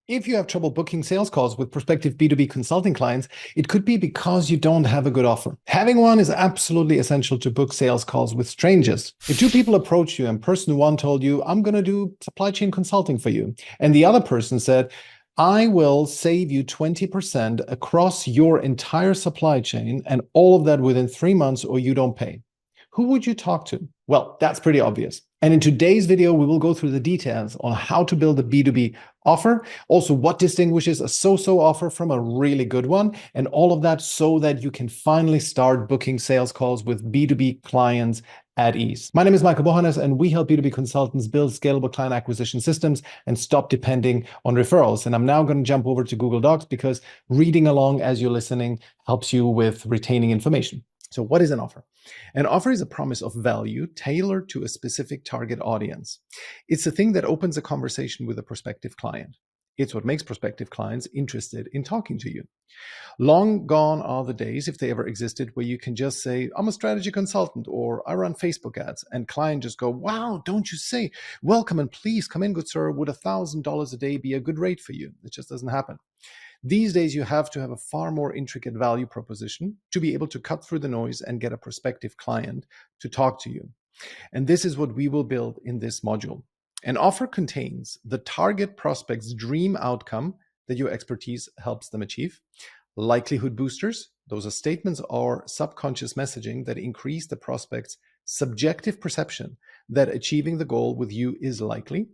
If you have trouble booking sales calls with prospective B2B consulting clients, it could be because you don't have a good offer. Having one is absolutely essential to book sales calls with strangers. If two people approach you and person one told you, I'm going to do supply chain consulting for you, and the other person said, I will save you 20% across your entire supply chain and all of that within 3 months or you don't pay. Who would you talk to? Well, that's pretty obvious. And in today's video, we will go through the details on how to build a B2B offer, also what distinguishes a so-so offer from a really good one, and all of that so that you can finally start booking sales calls with B2B clients at ease. My name is Michael Bohannes, and we help B2B consultants build scalable client acquisition systems and stop depending on referrals. And I'm now going to jump over to Google Docs because reading along as you're listening helps you with retaining information. So what is an offer? An offer is a promise of value tailored to a specific target audience. It's the thing that opens a conversation with a prospective client. It's what makes prospective clients interested in talking to you. Long gone are the days, if they ever existed, where you can just say, I'm a strategy consultant, or I run Facebook ads, and client just go, wow, don't you say, welcome and please come in, good sir, would $1,000 a day be a good rate for you? It just doesn't happen. These days, you have to have a far more intricate value proposition to be able to cut through the noise and get a prospective client to talk to you. And this is what we will build in this module. An offer contains the target prospect's dream outcome that your expertise helps them achieve, likelihood boosters, those are statements or subconscious messaging that increase the prospect's subjective perception that achieving the goal with you is likely,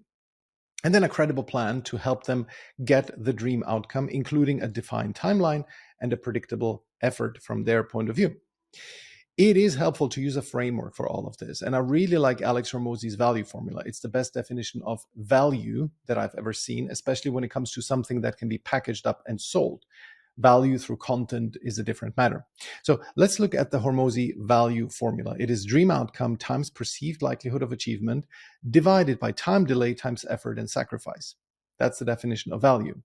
and then a credible plan to help them get the dream outcome, including a defined timeline and a predictable effort from their point of view. It is helpful to use a framework for all of this. And I really like Alex Hormozi's value formula. It's the best definition of value that I've ever seen, especially when it comes to something that can be packaged up and sold. Value through content is a different matter. So let's look at the Hormozi value formula. It is dream outcome times perceived likelihood of achievement divided by time delay times effort and sacrifice. That's the definition of value.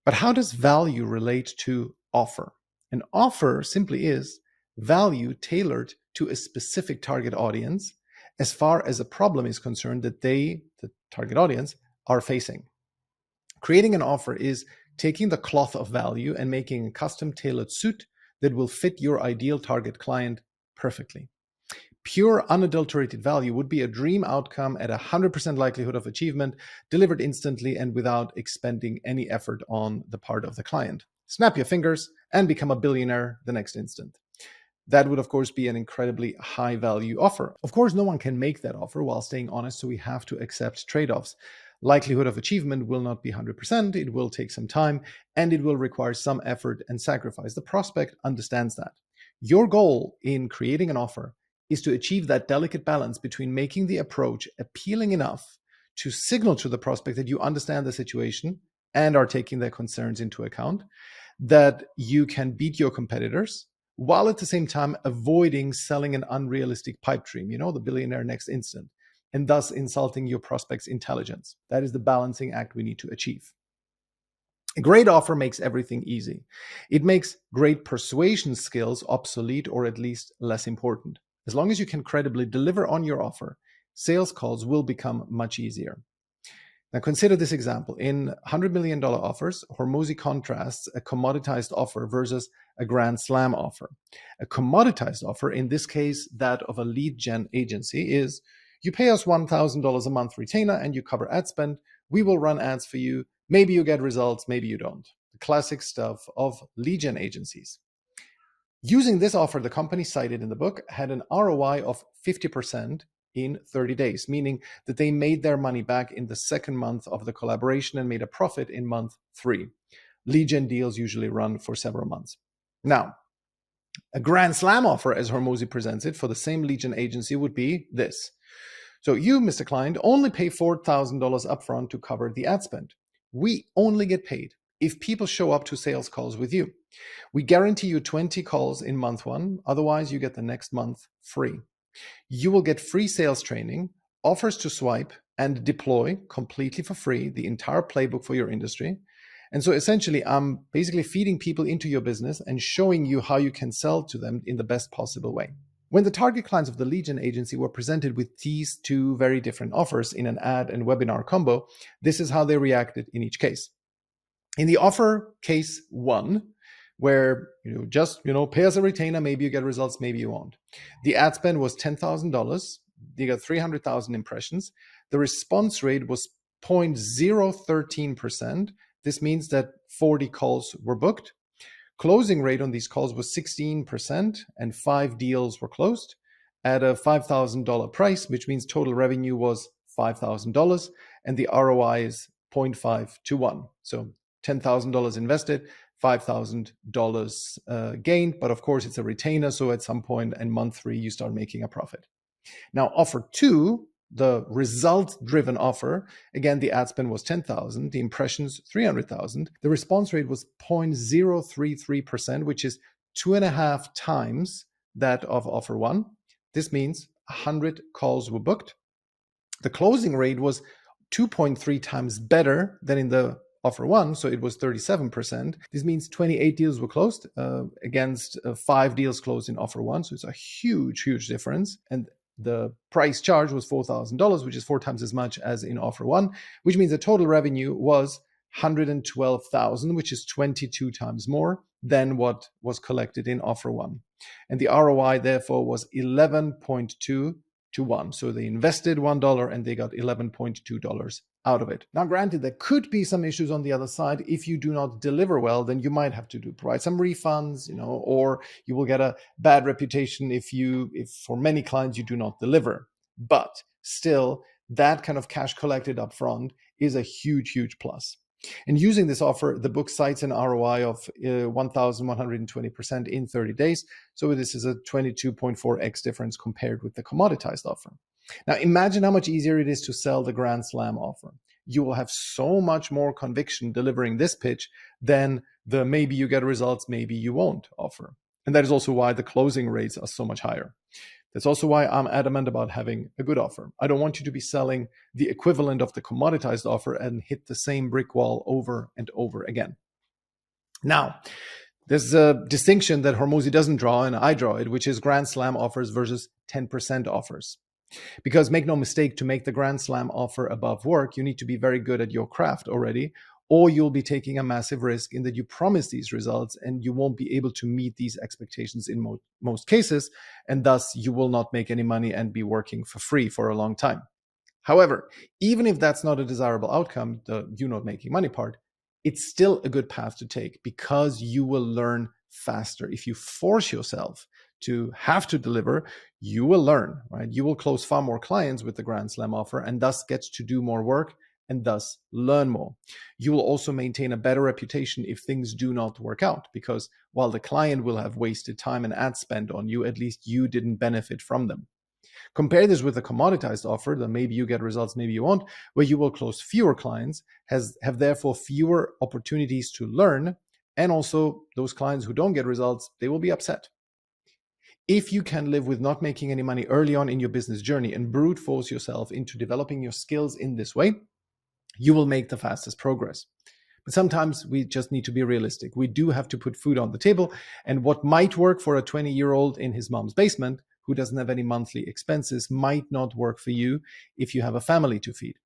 But how does value relate to offer? An offer simply is value tailored to a specific target audience as far as a problem is concerned that they, the target audience, are facing. Creating an offer is taking the cloth of value and making a custom tailored suit that will fit your ideal target client perfectly. Pure unadulterated value would be a dream outcome at 100% likelihood of achievement, delivered instantly and without expending any effort on the part of the client. Snap your fingers and become a billionaire the next instant. That would, of course, be an incredibly high value offer. Of course, no one can make that offer while staying honest, so we have to accept trade-offs. Likelihood of achievement will not be 100%, it will take some time, and it will require some effort and sacrifice. The prospect understands that. Your goal in creating an offer is to achieve that delicate balance between making the approach appealing enough to signal to the prospect that you understand the situation and are taking their concerns into account, that you can beat your competitors, while at the same time avoiding selling an unrealistic pipe dream, the billionaire next instant, and thus insulting your prospect's intelligence. That is the balancing act we need to achieve. A great offer makes everything easy. It makes great persuasion skills obsolete or at least less important. As long as you can credibly deliver on your offer, sales calls will become much easier. Now consider this example. In $100 million offers, Hormozi contrasts a commoditized offer versus a grand slam offer. A commoditized offer, in this case that of a lead gen agency, is you pay us $1,000 a month retainer and you cover ad spend. We will run ads for you. Maybe you get results, maybe you don't. The classic stuff of lead gen agencies. Using this offer, the company cited in the book had an ROI of 50% in 30 days, meaning that they made their money back in the second month of the collaboration and made a profit in month 3. Lead gen deals usually run for several months. Now, a grand slam offer, as Hormozi presents it, for the same lead gen agency would be this. So you, Mr. Client, only pay $4,000 upfront to cover the ad spend. We only get paid if people show up to sales calls with you. We guarantee you 20 calls in month 1, otherwise you get the next month free. You will get free sales training, offers to swipe and deploy completely for free, the entire playbook for your industry. And so essentially, I'm basically feeding people into your business and showing you how you can sell to them in the best possible way. When the target clients of the lead gen agency were presented with these two very different offers in an ad and webinar combo, this is how they reacted in each case. In the offer case one, where just pay as a retainer, maybe you get results, maybe you won't. The ad spend was $10,000. You got 300,000 impressions. The response rate was 0.013%. This means that 40 calls were booked. Closing rate on these calls was 16%, and 5 deals were closed at a $5,000 price, which means total revenue was $5,000, and the ROI is 0.5 to 1. So $10,000 invested, $5,000 gained, but of course it's a retainer, so at some point in month 3 you start making a profit. Now offer 2, the result-driven offer, again the ad spend was 10,000, the impressions 300,000, the response rate was 0.033%, which is 2.5 times that of offer 1. This means 100 calls were booked. The closing rate was 2.3 times better than in the offer 1, so it was 37%. This means 28 deals were closed against 5 deals closed in offer 1, so it's a huge difference. And the price charged was $4,000, which is 4 times as much as in offer 1, which means the total revenue was $112,000, which is 22 times more than what was collected in offer 1. And the ROI therefore was 11.2 to 1. So they invested $1 and they got $11.2 out of it. Now, granted, there could be some issues on the other side. If you do not deliver well, then you might have to provide some refunds, or you will get a bad reputation if for many clients you do not deliver. But still, that kind of cash collected up front is a huge plus. And using this offer, the book cites an ROI of 1,120% in 30 days. So this is a 22.4x difference compared with the commoditized offer. Now, imagine how much easier it is to sell the Grand Slam offer. You will have so much more conviction delivering this pitch than the maybe you get results, maybe you won't offer. And that is also why the closing rates are so much higher. That's also why I'm adamant about having a good offer. I don't want you to be selling the equivalent of the commoditized offer and hit the same brick wall over and over again. Now, there's a distinction that Hormozi doesn't draw, and I draw it, which is Grand Slam offers versus 10% offers. Because make no mistake, to make the Grand Slam offer above work, you need to be very good at your craft already, or you'll be taking a massive risk in that you promise these results and you won't be able to meet these expectations in most cases, and thus you will not make any money and be working for free for a long time. However, even if that's not a desirable outcome, the you not making money part, it's still a good path to take because you will learn faster. If you force yourself to have to deliver, you will learn, right? You will close far more clients with the Grand Slam offer and thus get to do more work and thus learn more. You will also maintain a better reputation if things do not work out, because while the client will have wasted time and ad spend on you, at least you didn't benefit from them. Compare this with a commoditized offer that maybe you get results, maybe you won't, where you will close fewer clients, have therefore fewer opportunities to learn, and also those clients who don't get results, they will be upset. If you can live with not making any money early on in your business journey and brute force yourself into developing your skills in this way, you will make the fastest progress. But sometimes we just need to be realistic. We do have to put food on the table, and what might work for a 20-year-old in his mom's basement who doesn't have any monthly expenses might not work for you if you have a family to feed.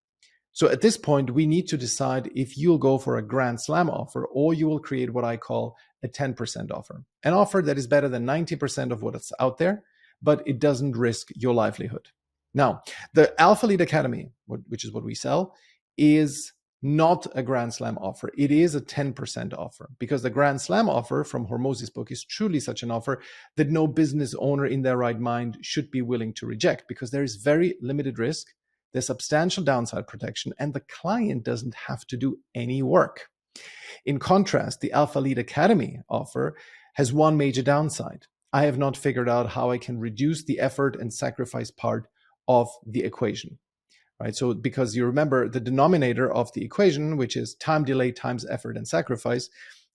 So at this point, we need to decide if you'll go for a Grand Slam offer or you will create what I call a 10% offer. An offer that is better than 90% of what's out there, but it doesn't risk your livelihood. Now, the Alpha Lead Academy, which is what we sell, is not a Grand Slam offer. It is a 10% offer, because the Grand Slam offer from Hormozi's book is truly such an offer that no business owner in their right mind should be willing to reject, because there is very limited risk, there's substantial downside protection, and the client doesn't have to do any work. In contrast, the Alpha Lead Academy offer has one major downside. I have not figured out how I can reduce the effort and sacrifice part of the equation. Right? So because you remember the denominator of the equation, which is time delay times effort and sacrifice,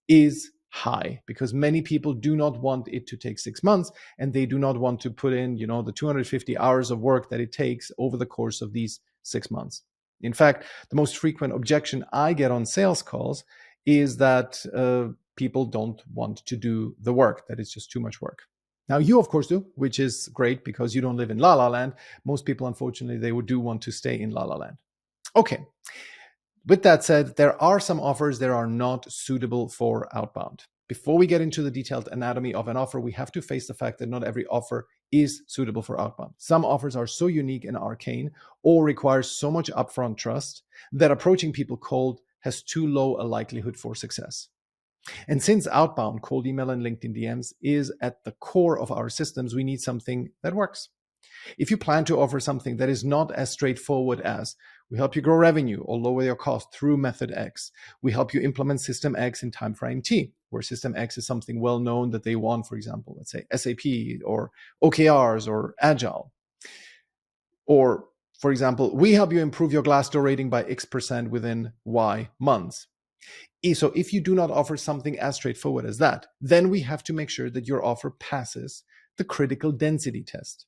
is high, because many people do not want it to take 6 months, and they do not want to put in, the 250 hours of work that it takes over the course of these 6 months. In fact, the most frequent objection I get on sales calls is that people don't want to do the work, that it's just too much work. Now, you, of course, do, which is great because you don't live in La La Land. Most people, unfortunately, they do want to stay in La La Land. Okay, With that said, there are some offers that are not suitable for outbound. Before we get into the detailed anatomy of an offer, we have to face the fact that not every offer is suitable for outbound. Some offers are so unique and arcane or require so much upfront trust that approaching people cold has too low a likelihood for success. And since outbound, cold email and LinkedIn DMs is at the core of our systems, we need something that works. If you plan to offer something that is not as straightforward as we help you grow revenue or lower your cost through method X, we help you implement system X in time frame T, where system X is something well known that they want, for example, let's say SAP or OKRs or Agile. Or, for example, we help you improve your Glassdoor rating by X% within Y months. So if you do not offer something as straightforward as that, then we have to make sure that your offer passes the critical density test.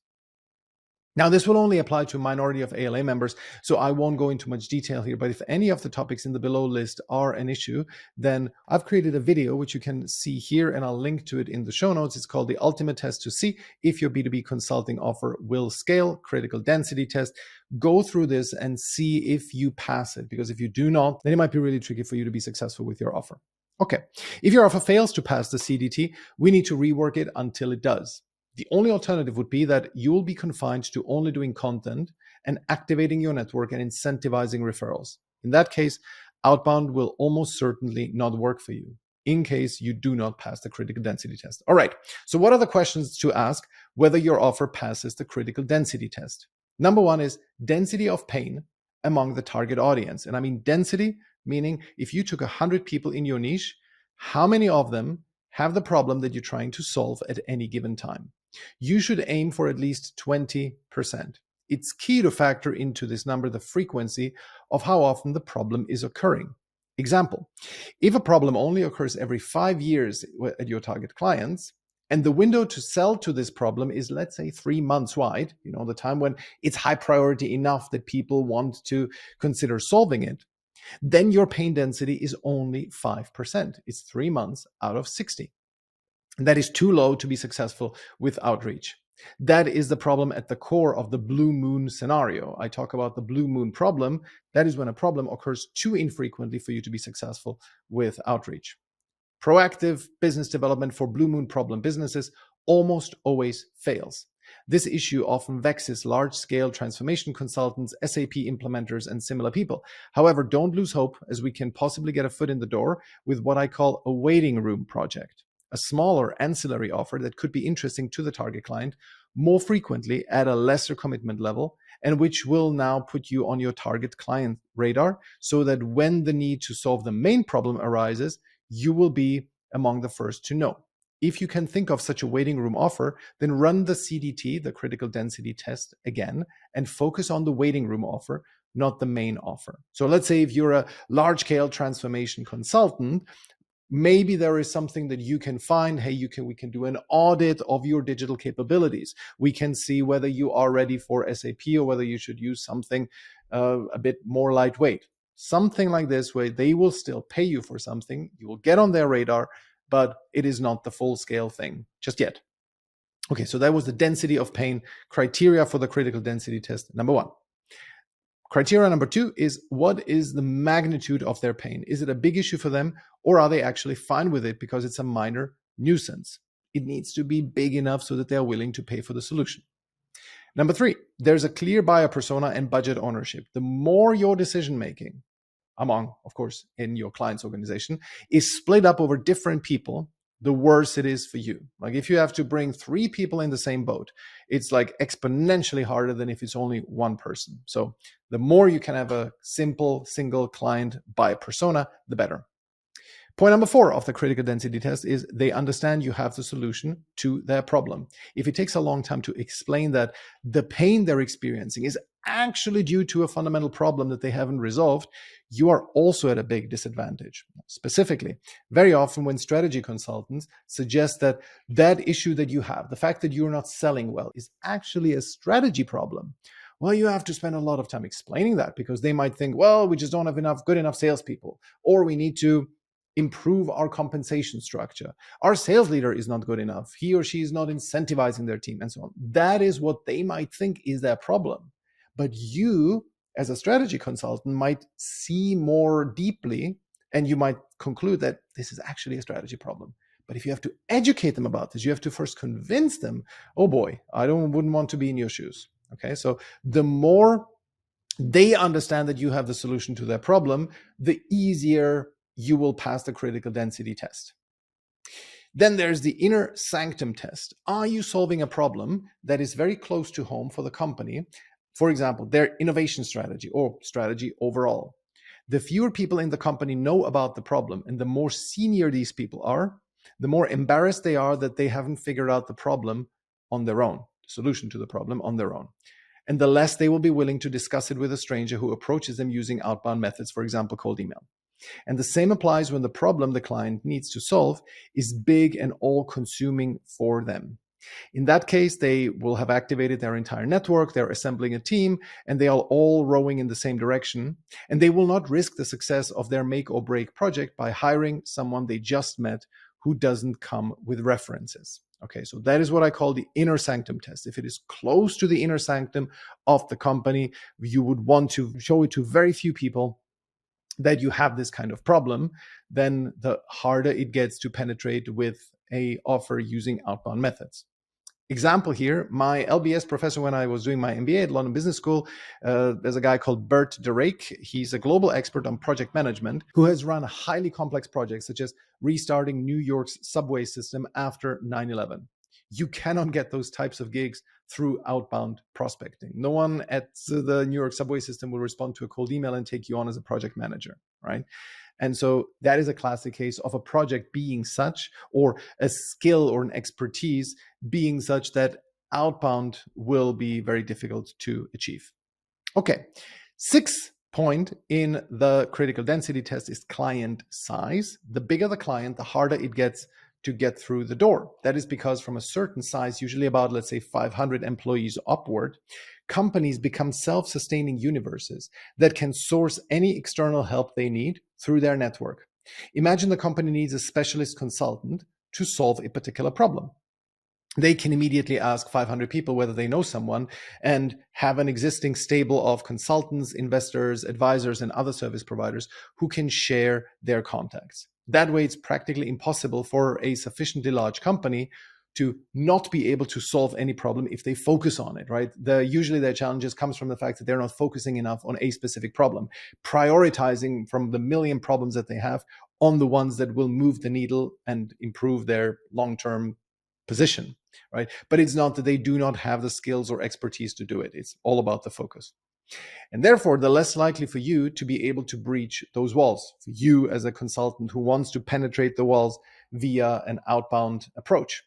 Now, this will only apply to a minority of ALA members, so I won't go into much detail here, but if any of the topics in the below list are an issue, then I've created a video which you can see here, and I'll link to it in the show notes. It's called the ultimate test to see if your B2B consulting offer will scale, critical density test. Go through this and see if you pass it, because if you do not, then it might be really tricky for you to be successful with your offer. Okay, if your offer fails to pass the CDT, we need to rework it until it does. The only alternative would be that you will be confined to only doing content and activating your network and incentivizing referrals. In that case, outbound will almost certainly not work for you in case you do not pass the critical density test. All right, so what are the questions to ask whether your offer passes the critical density test? Number one is density of pain among the target audience. And I mean density, meaning if you took 100 people in your niche, how many of them have the problem that you're trying to solve at any given time? You should aim for at least 20%. It's key to factor into this number the frequency of how often the problem is occurring. Example, if a problem only occurs every 5 years at your target clients, and the window to sell to this problem is, let's say, 3 months wide, the time when it's high priority enough that people want to consider solving it, then your pain density is only 5%. It's 3 months out of 60. That is too low to be successful with outreach. That is the problem at the core of the blue moon scenario. I talk about the blue moon problem. That is when a problem occurs too infrequently for you to be successful with outreach. Proactive business development for blue moon problem businesses almost always fails. This issue often vexes large-scale transformation consultants, SAP implementers, and similar people. However, don't lose hope, as we can possibly get a foot in the door with what I call a waiting room project, a smaller ancillary offer that could be interesting to the target client more frequently at a lesser commitment level, and which will now put you on your target client radar so that when the need to solve the main problem arises, you will be among the first to know. If you can think of such a waiting room offer, then run the CDT, the critical density test, again, and focus on the waiting room offer, not the main offer. So let's say if you're a large-scale transformation consultant, maybe there is something that you can find. Hey, we can do an audit of your digital capabilities. We can see whether you are ready for SAP or whether you should use something a bit more lightweight. Something like this, where they will still pay you for something, you will get on their radar, but it is not the full-scale thing just yet. Okay, so that was the density of pain criteria for the critical density test, number one. Criteria number two is, what is the magnitude of their pain? Is it a big issue for them, or are they actually fine with it because it's a minor nuisance? It needs to be big enough so that they are willing to pay for the solution. Number three, there's a clear buyer persona and budget ownership. The more your decision-making among, of course, in your client's organization is split up over different people, the worse it is for you. Like if you have to bring 3 people in the same boat, it's like exponentially harder than if it's only one person. So the more you can have a simple single client by persona, the better. Point number 4 of the critical density test is they understand you have the solution to their problem. If it takes a long time to explain that the pain they're experiencing is actually due to a fundamental problem that they haven't resolved, you are also at a big disadvantage. Specifically, very often when strategy consultants suggest that that issue that you have, the fact that you're not selling well, is actually a strategy problem, well, you have to spend a lot of time explaining that, because they might think, well, we just don't have good enough salespeople, or we need to improve our compensation structure. Our sales leader is not good enough. He or she is not incentivizing their team, and so on. That is what they might think is their problem. But you, as a strategy consultant, might see more deeply, and you might conclude that this is actually a strategy problem. But if you have to educate them about this, you have to first convince them, oh boy, wouldn't want to be in your shoes. Okay, so the more they understand that you have the solution to their problem, the easier you will pass the critical density test. Then there's the inner sanctum test. Are you solving a problem that is very close to home for the company? For example, their innovation strategy or strategy overall. The fewer people in the company know about the problem, and the more senior these people are, the more embarrassed they are that they haven't figured out the problem on their own, solution to the problem on their own. And the less they will be willing to discuss it with a stranger who approaches them using outbound methods, for example, cold email. And the same applies when the problem the client needs to solve is big and all-consuming for them. In that case, they will have activated their entire network, they're assembling a team, and they are all rowing in the same direction. And they will not risk the success of their make or break project by hiring someone they just met who doesn't come with references. Okay, so that is what I call the inner sanctum test. If it is close to the inner sanctum of the company, you would want to show it to very few people that you have this kind of problem, then the harder it gets to penetrate with a offer using outbound methods. Example here, my LBS professor when I was doing my MBA at London Business School, there's a guy called Bert de Rijk. He's a global expert on project management who has run highly complex projects such as restarting New York's subway system after 9/11. You cannot get those types of gigs through outbound prospecting. No one at the New York subway system will respond to a cold email and take you on as a project manager, right? And so that is a classic case of a project being such, or a skill or an expertise being such that outbound will be very difficult to achieve. Okay, sixth point in the critical density test is client size. The bigger the client, the harder it gets to get through the door. That is because from a certain size, usually about, let's say, 500 employees upward, companies become self-sustaining universes that can source any external help they need through their network. Imagine the company needs a specialist consultant to solve a particular problem. They can immediately ask 500 people whether they know someone and have an existing stable of consultants, investors, advisors, and other service providers who can share their contacts. That way, it's practically impossible for a sufficiently large company to not be able to solve any problem if they focus on it, right? Usually their challenges comes from the fact that they're not focusing enough on a specific problem, prioritizing from the million problems that they have on the ones that will move the needle and improve their long-term position, right? But it's not that they do not have the skills or expertise to do it. It's all about the focus. And therefore, the less likely for you to be able to breach those walls, for you as a consultant who wants to penetrate the walls via an outbound approach.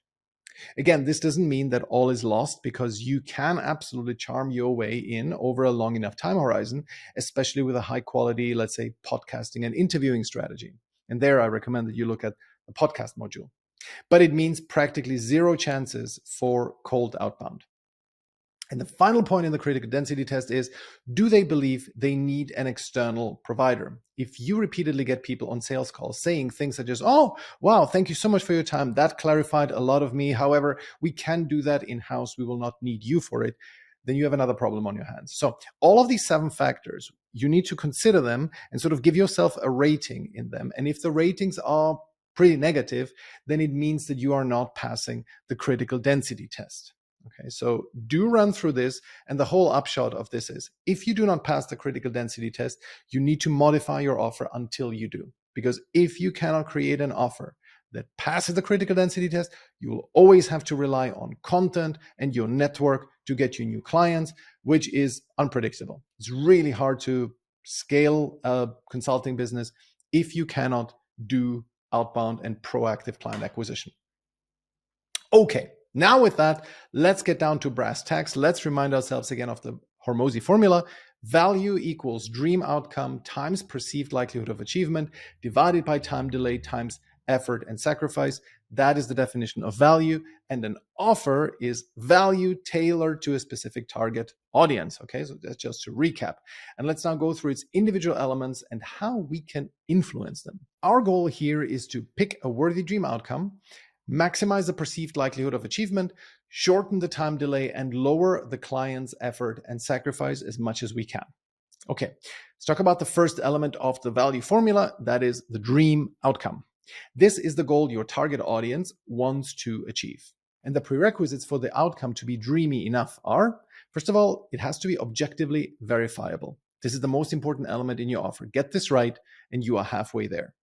Again, this doesn't mean that all is lost, because you can absolutely charm your way in over a long enough time horizon, especially with a high quality, let's say, podcasting and interviewing strategy. And there I recommend that you look at the podcast module. But it means practically zero chances for cold outbound. And the final point in the critical density test is, do they believe they need an external provider? If you repeatedly get people on sales calls saying things such as, oh, wow, thank you so much for your time. That clarified a lot of me. However, we can do that in-house. We will not need you for it. Then you have another problem on your hands. So all of these 7 factors, you need to consider them and sort of give yourself a rating in them. And if the ratings are pretty negative, then it means that you are not passing the critical density test. Okay, so do run through this, and the whole upshot of this is, if you do not pass the critical density test, you need to modify your offer until you do. Because if you cannot create an offer that passes the critical density test, you will always have to rely on content and your network to get you new clients, which is unpredictable. It's really hard to scale a consulting business if you cannot do outbound and proactive client acquisition. Okay. Now with that, let's get down to brass tacks. Let's remind ourselves again of the Hormozi formula. Value equals dream outcome times perceived likelihood of achievement divided by time delay times effort and sacrifice. That is the definition of value. And an offer is value tailored to a specific target audience. Okay, so that's just to recap. And let's now go through its individual elements and how we can influence them. Our goal here is to pick a worthy dream outcome, maximize the perceived likelihood of achievement, shorten the time delay, and lower the client's effort and sacrifice as much as we can. Okay, let's talk about the first element of the value formula, that is the dream outcome. This is the goal your target audience wants to achieve. And the prerequisites for the outcome to be dreamy enough are, first of all, it has to be objectively verifiable. This is the most important element in your offer. Get this right, and you are halfway there.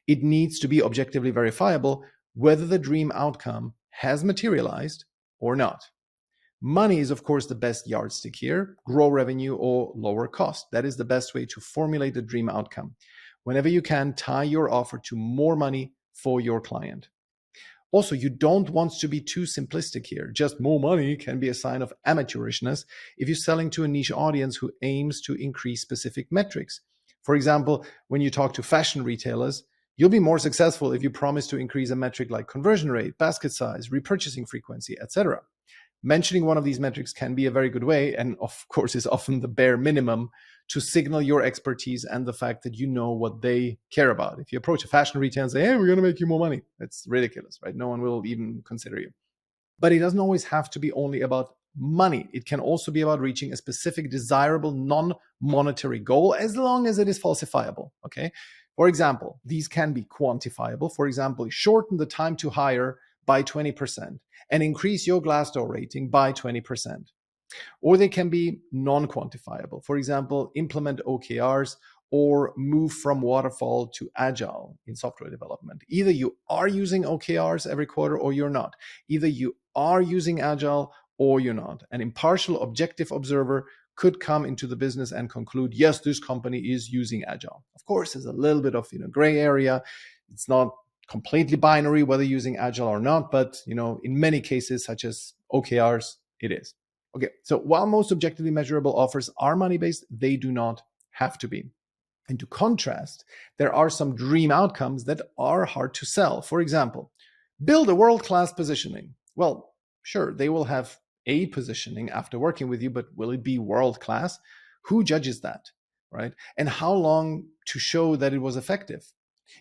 It needs to be objectively verifiable whether the dream outcome has materialized or not. Money is, of course, the best yardstick here. Grow revenue or lower cost. That is the best way to formulate the dream outcome. Whenever you can, tie your offer to more money for your client. Also, you don't want to be too simplistic here. Just more money can be a sign of amateurishness if you're selling to a niche audience who aims to increase specific metrics. For example, when you talk to fashion retailers, you'll be more successful if you promise to increase a metric like conversion rate, basket size, repurchasing frequency, etc. Mentioning one of these metrics can be a very good way, and of course is often the bare minimum, to signal your expertise and the fact that you know what they care about. If you approach a fashion retailer and say, hey, we're going to make you more money, that's ridiculous, right? No one will even consider you. But it doesn't always have to be only about money. It can also be about reaching a specific desirable non-monetary goal, as long as it is falsifiable, okay? For example, these can be quantifiable. For example, shorten the time to hire by 20% and increase your Glassdoor rating by 20%. Or they can be non-quantifiable. For example, implement OKRs or move from waterfall to agile in software development. Either you are using OKRs every quarter or you're not. Either you are using agile or you're not. An impartial, objective observer could come into the business and conclude, yes, this company is using agile. Of course, there's a little bit of gray area. It's not completely binary whether using agile or not, but in many cases, such as OKRs, it is. Okay, so while most objectively measurable offers are money-based, they do not have to be. And to contrast, there are some dream outcomes that are hard to sell. For example, build a world-class positioning. Well, sure, they will have a positioning after working with you, but will it be world-class? Who judges that, right? And how long to show that it was effective?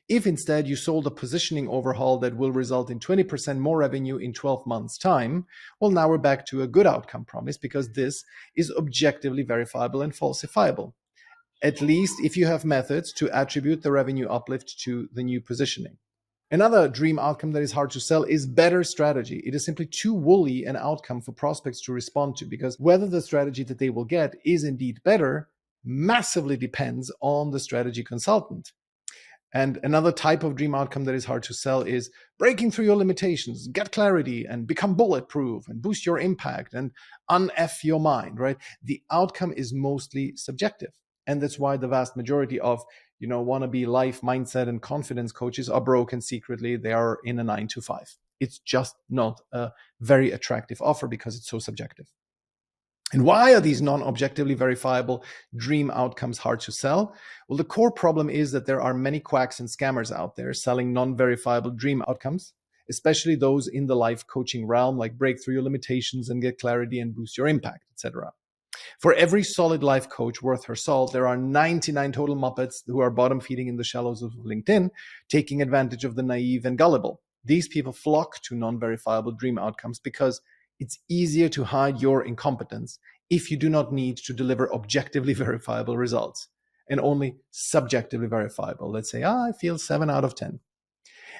If instead you sold a positioning overhaul that will result in 20% more revenue in 12 months' time, well, now we're back to a good outcome promise, because this is objectively verifiable and falsifiable, at least if you have methods to attribute the revenue uplift to the new positioning. Another dream outcome that is hard to sell is better strategy. It is simply too woolly an outcome for prospects to respond to, because whether the strategy that they will get is indeed better massively depends on the strategy consultant. And another type of dream outcome that is hard to sell is breaking through your limitations, get clarity, and become bulletproof, and boost your impact, and un-F your mind, right? The outcome is mostly subjective. And that's why the vast majority of, wannabe life, mindset, and confidence coaches are broken secretly. They are in a 9-to-5. It's just not a very attractive offer because it's so subjective. And why are these non-objectively verifiable dream outcomes hard to sell? Well, the core problem is that there are many quacks and scammers out there selling non-verifiable dream outcomes, especially those in the life coaching realm, like break through your limitations and get clarity and boost your impact, etc. For every solid life coach worth her salt, there are 99 total muppets who are bottom feeding in the shallows of LinkedIn, taking advantage of the naive and gullible. These people flock to non-verifiable dream outcomes because it's easier to hide your incompetence if you do not need to deliver objectively verifiable results, and only subjectively verifiable. Let's say, I feel 7 out of 10.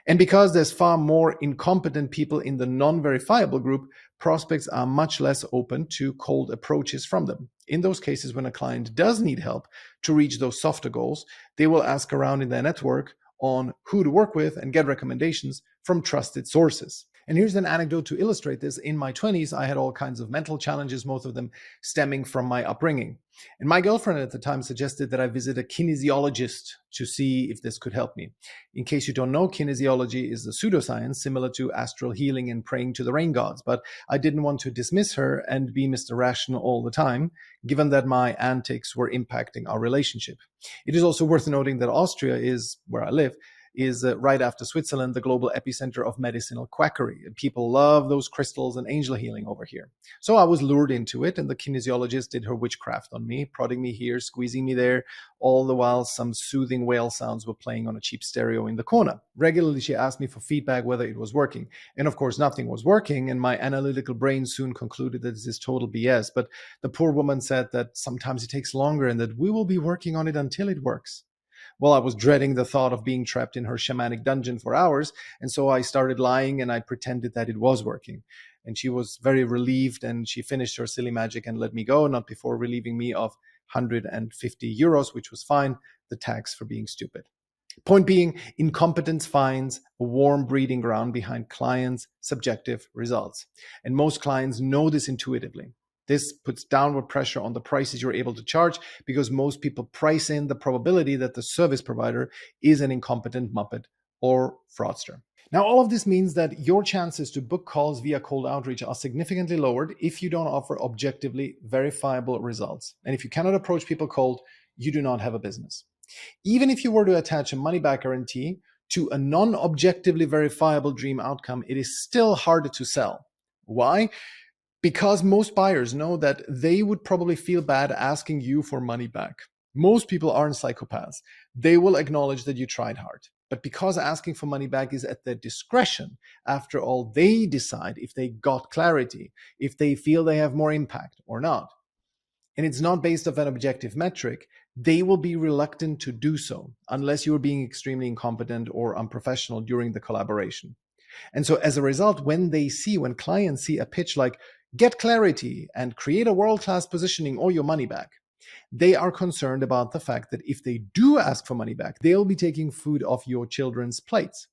And because there's far more incompetent people in the non-verifiable group, prospects are much less open to cold approaches from them. In those cases, when a client does need help to reach those softer goals, they will ask around in their network on who to work with and get recommendations from trusted sources. And here's an anecdote to illustrate this. In my 20s, I had all kinds of mental challenges, most of them stemming from my upbringing. And my girlfriend at the time suggested that I visit a kinesiologist to see if this could help me. In case you don't know, kinesiology is a pseudoscience similar to astral healing and praying to the rain gods. But I didn't want to dismiss her and be Mr. Rational all the time, given that my antics were impacting our relationship. It is also worth noting that Austria is, where I live, is right after Switzerland, the global epicenter of medicinal quackery. People love those crystals and angel healing over here. So I was lured into it, and the kinesiologist did her witchcraft on me, prodding me here, squeezing me there, all the while some soothing whale sounds were playing on a cheap stereo in the corner. Regularly, she asked me for feedback whether it was working. And of course, nothing was working, and my analytical brain soon concluded that this is total BS. But the poor woman said that sometimes it takes longer and that we will be working on it until it works. Well, I was dreading the thought of being trapped in her shamanic dungeon for hours, and so I started lying and I pretended that it was working. And she was very relieved, and she finished her silly magic and let me go, not before relieving me of 150 euros, which was fine, the tax for being stupid. Point being, incompetence finds a warm breeding ground behind clients' subjective results. And most clients know this intuitively. This puts downward pressure on the prices you're able to charge because most people price in the probability that the service provider is an incompetent muppet or fraudster. Now, all of this means that your chances to book calls via cold outreach are significantly lowered if you don't offer objectively verifiable results. And if you cannot approach people cold, you do not have a business. Even if you were to attach a money-back guarantee to a non-objectively verifiable dream outcome, it is still harder to sell. Why? Because most buyers know that they would probably feel bad asking you for money back. Most people aren't psychopaths. They will acknowledge that you tried hard. But because asking for money back is at their discretion, after all, they decide if they got clarity, if they feel they have more impact or not. And it's not based off an objective metric, they will be reluctant to do so unless you are being extremely incompetent or unprofessional during the collaboration. And so as a result, when clients see a pitch like get clarity and create a world-class positioning or your money back, they are concerned about the fact that if they do ask for money back, they'll be taking food off your children's plates.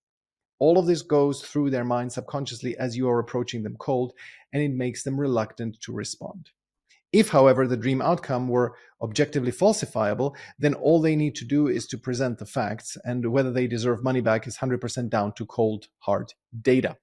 All of this goes through their mind subconsciously as you are approaching them cold, and it makes them reluctant to respond. If, however, the dream outcome were objectively falsifiable, then all they need to do is to present the facts, and whether they deserve money back is 100% down to cold, hard data.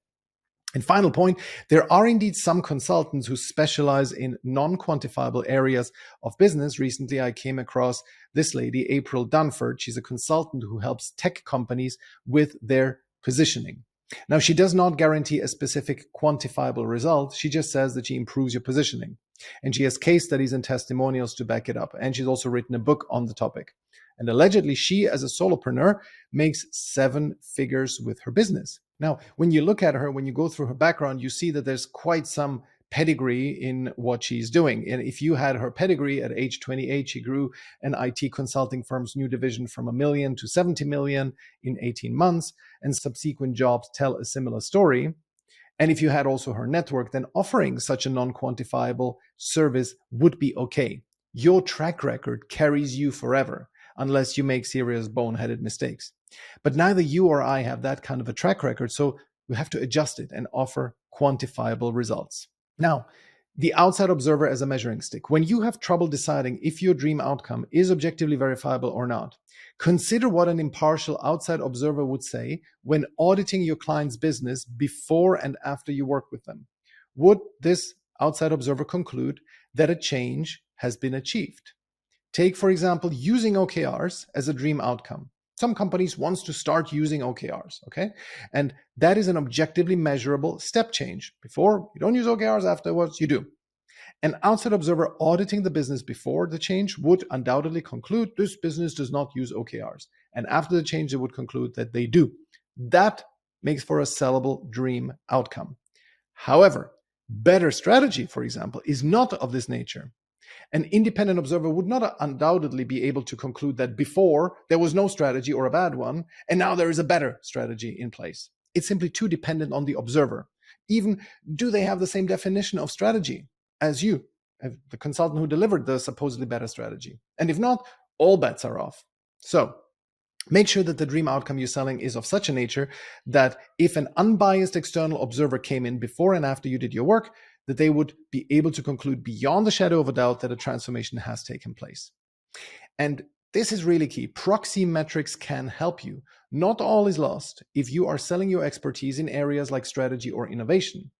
And final point, there are indeed some consultants who specialize in non-quantifiable areas of business. Recently, I came across this lady, April Dunford. She's a consultant who helps tech companies with their positioning. Now, she does not guarantee a specific quantifiable result. She just says that she improves your positioning. And she has case studies and testimonials to back it up. And she's also written a book on the topic. And allegedly, she, as a solopreneur, makes 7 figures with her business. Now, when you look at her, when you go through her background, you see that there's quite some pedigree in what she's doing. And if you had her pedigree at age 28, she grew an IT consulting firm's new division from $1 million to $70 million in 18 months, and subsequent jobs tell a similar story. And if you had also her network, then offering such a non-quantifiable service would be okay. Your track record carries you forever, unless you make serious boneheaded mistakes. But neither you or I have that kind of a track record, so we have to adjust it and offer quantifiable results. Now, the outside observer as a measuring stick. When you have trouble deciding if your dream outcome is objectively verifiable or not, consider what an impartial outside observer would say when auditing your client's business before and after you work with them. Would this outside observer conclude that a change has been achieved? Take, for example, using OKRs as a dream outcome. Some companies want to start using OKRs, okay? And that is an objectively measurable step change. Before, you don't use OKRs, afterwards, you do. An outside observer auditing the business before the change would undoubtedly conclude this business does not use OKRs. And after the change, they would conclude that they do. That makes for a sellable dream outcome. However, better strategy, for example, is not of this nature. An independent observer would not undoubtedly be able to conclude that before there was no strategy or a bad one, and now there is a better strategy in place. It's simply too dependent on the observer. Even do they have the same definition of strategy as you, the consultant who delivered the supposedly better strategy? And if not, all bets are off. So make sure that the dream outcome you're selling is of such a nature that if an unbiased external observer came in before and after you did your work, that they would be able to conclude beyond the shadow of a doubt that a transformation has taken place. And this is really key. Proxy metrics can help you. Not all is lost if you are selling your expertise in areas like strategy or innovation.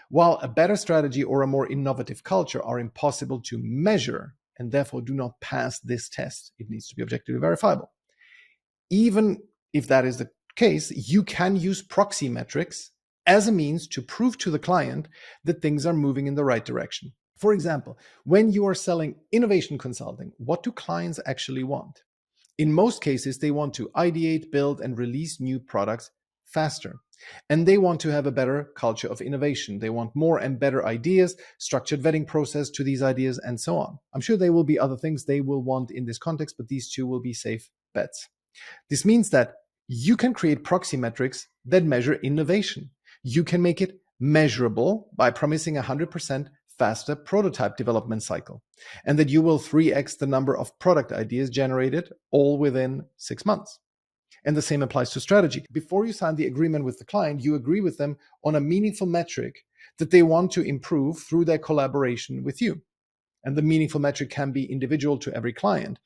While a better strategy or a more innovative culture are impossible to measure and therefore do not pass this test, it needs to be objectively verifiable. Even if that is the case, you can use proxy metrics as a means to prove to the client that things are moving in the right direction. For example, when you are selling innovation consulting, what do clients actually want? In most cases, they want to ideate, build, and release new products faster. And they want to have a better culture of innovation. They want more and better ideas, structured vetting process to these ideas, and so on. I'm sure there will be other things they will want in this context, but these two will be safe bets. This means that you can create proxy metrics that measure innovation. You can make it measurable by promising 100% faster prototype development cycle, and that you will 3x the number of product ideas generated all within 6 months. And the same applies to strategy. Before you sign the agreement with the client, you agree with them on a meaningful metric that they want to improve through their collaboration with you. And the meaningful metric can be individual to every client.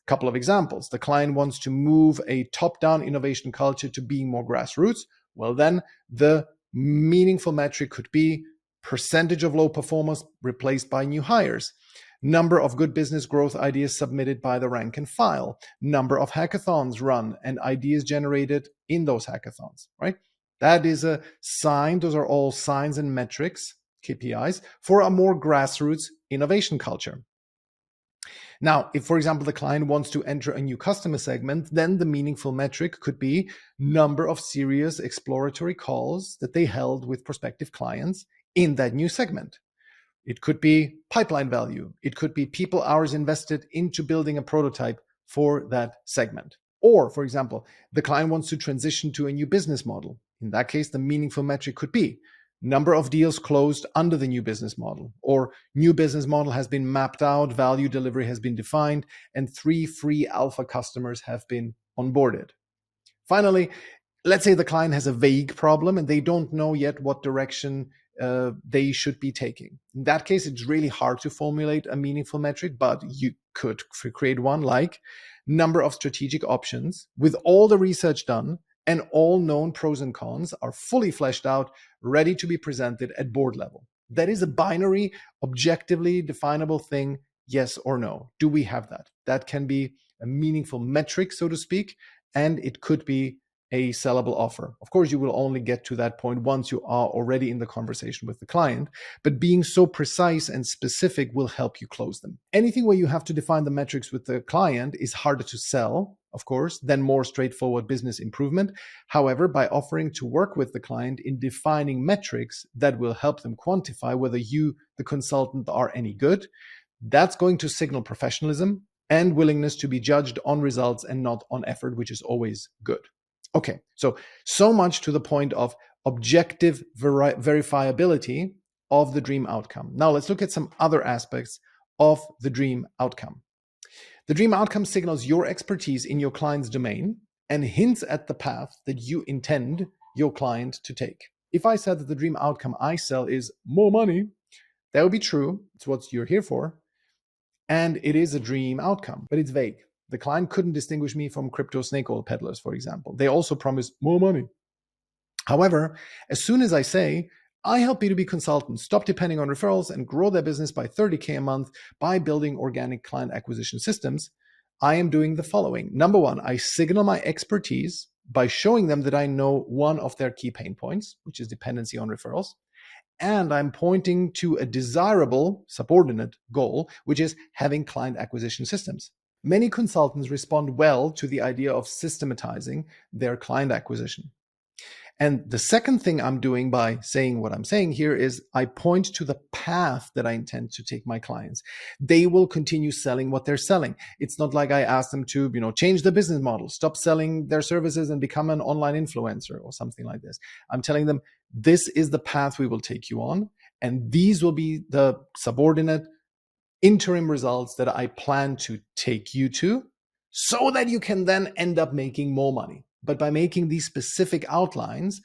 Couple of examples. The client wants to move a top-down innovation culture to being more grassroots. Well, then the meaningful metric could be percentage of low performers replaced by new hires, number of good business growth ideas submitted by the rank and file, number of hackathons run and ideas generated in those hackathons, right? That is a sign. Those are all signs and metrics, KPIs, for a more grassroots innovation culture. Now, if, for example, the client wants to enter a new customer segment, then the meaningful metric could be number of serious exploratory calls that they held with prospective clients in that new segment. It could be pipeline value. It could be people hours invested into building a prototype for that segment. Or, for example, the client wants to transition to a new business model. In that case, the meaningful metric could be number of deals closed under the new business model, or new business model has been mapped out, value delivery has been defined, and 3 free alpha customers have been onboarded. Finally, let's say the client has a vague problem and they don't know yet what direction they should be taking. In that case, it's really hard to formulate a meaningful metric, but you could create one like number of strategic options with all the research done and all known pros and cons are fully fleshed out, ready to be presented at board level. That is a binary, objectively definable thing, yes or no. Do we have that? That can be a meaningful metric, so to speak, and it could be a sellable offer. Of course, you will only get to that point once you are already in the conversation with the client, but being so precise and specific will help you close them. Anything where you have to define the metrics with the client is harder to sell, of course, than more straightforward business improvement. However, by offering to work with the client in defining metrics that will help them quantify whether you, the consultant, are any good, that's going to signal professionalism and willingness to be judged on results and not on effort, which is always good. Okay, so much to the point of objective verifiability of the dream outcome. Now let's look at some other aspects of the dream outcome. The dream outcome signals your expertise in your client's domain and hints at the path that you intend your client to take. If I said that the dream outcome I sell is more money, that would be true. It's what you're here for. And it is a dream outcome, but it's vague. The client couldn't distinguish me from crypto snake oil peddlers, for example. They also promise more money. However, as soon as I say, I help B2B consultants stop depending on referrals and grow their business by 30K a month by building organic client acquisition systems, I am doing the following. Number one, I signal my expertise by showing them that I know one of their key pain points, which is dependency on referrals. And I'm pointing to a desirable subordinate goal, which is having client acquisition systems. Many consultants respond well to the idea of systematizing their client acquisition. And the second thing I'm doing by saying what I'm saying here is I point to the path that I intend to take my clients. They will continue selling what they're selling. It's not like I ask them to, change the business model, stop selling their services and become an online influencer or something like this. I'm telling them this is the path we will take you on, and these will be the subordinate interim results that I plan to take you to so that you can then end up making more money. But by making these specific outlines,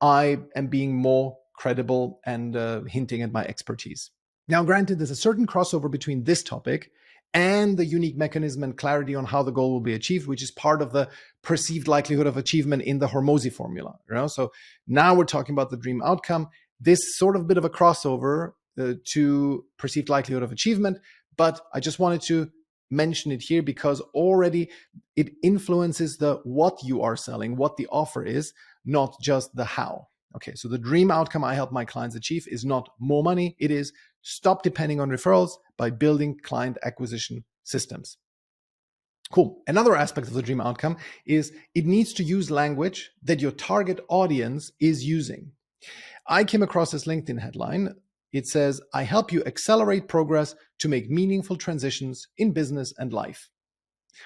I am being more credible and hinting at my expertise. Now, granted, there's a certain crossover between this topic and the unique mechanism and clarity on how the goal will be achieved, which is part of the perceived likelihood of achievement in the Hormozi formula. So now we're talking about the dream outcome. This sort of bit of a crossover to perceived likelihood of achievement, but I just wanted to mention it here because already it influences the what you are selling, what the offer is, not just the how. Okay, so the dream outcome I help my clients achieve is not more money. It is stop depending on referrals by building client acquisition systems. Cool. Another aspect of the dream outcome is it needs to use language that your target audience is using. I came across this LinkedIn headline. It says, I help you accelerate progress to make meaningful transitions in business and life.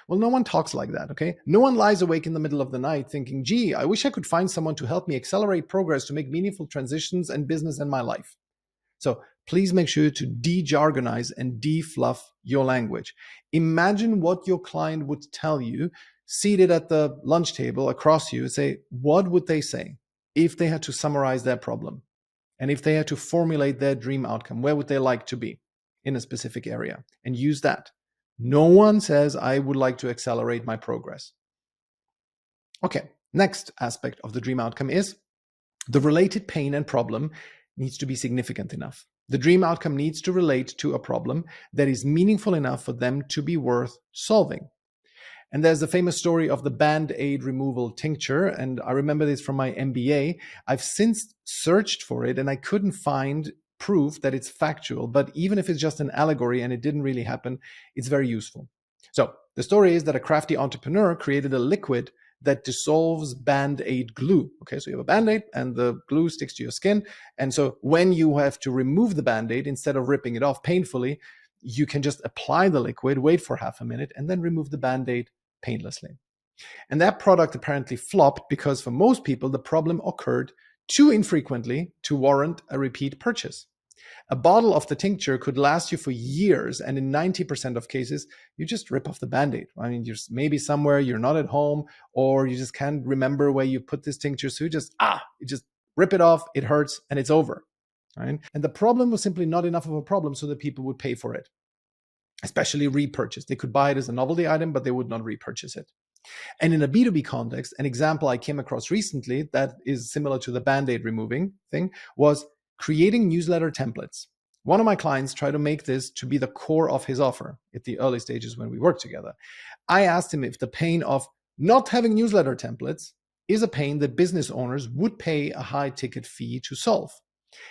Well, no one talks like that, okay? No one lies awake in the middle of the night thinking, gee, I wish I could find someone to help me accelerate progress to make meaningful transitions in business and my life. So please make sure to de-jargonize and de-fluff your language. Imagine what your client would tell you seated at the lunch table across you and say, what would they say if they had to summarize their problem? And if they had to formulate their dream outcome, where would they like to be in a specific area? And use that. No one says, I would like to accelerate my progress. Okay, next aspect of the dream outcome is the related pain and problem needs to be significant enough. The dream outcome needs to relate to a problem that is meaningful enough for them to be worth solving. And there's the famous story of the Band-Aid removal tincture. And I remember this from my MBA. I've since searched for it and I couldn't find proof that it's factual. But even if it's just an allegory and it didn't really happen, it's very useful. So the story is that a crafty entrepreneur created a liquid that dissolves Band-Aid glue. Okay, so you have a Band-Aid and the glue sticks to your skin. And so when you have to remove the Band-Aid, instead of ripping it off painfully, you can just apply the liquid, wait for half a minute, and then remove the Band-Aid painlessly. And that product apparently flopped because for most people, the problem occurred too infrequently to warrant a repeat purchase. A bottle of the tincture could last you for years, and in 90% of cases, you just rip off the Band-Aid. I mean, you're maybe somewhere, you're not at home, or you just can't remember where you put this tincture, so you just rip it off, it hurts, and it's over. Right? And the problem was simply not enough of a problem so that people would pay for it, especially repurchase. They could buy it as a novelty item, but they would not repurchase it. And in a B2B context, an example I came across recently that is similar to the Band-Aid removing thing was creating newsletter templates. One of my clients tried to make this to be the core of his offer at the early stages when we worked together. I asked him if the pain of not having newsletter templates is a pain that business owners would pay a high ticket fee to solve.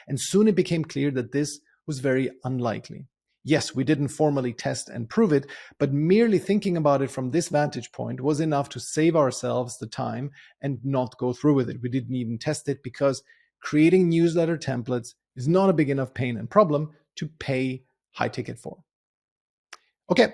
And soon it became clear that this was very unlikely. Yes, we didn't formally test and prove it, but merely thinking about it from this vantage point was enough to save ourselves the time and not go through with it. We didn't even test it because creating newsletter templates is not a big enough pain and problem to pay high ticket for. Okay,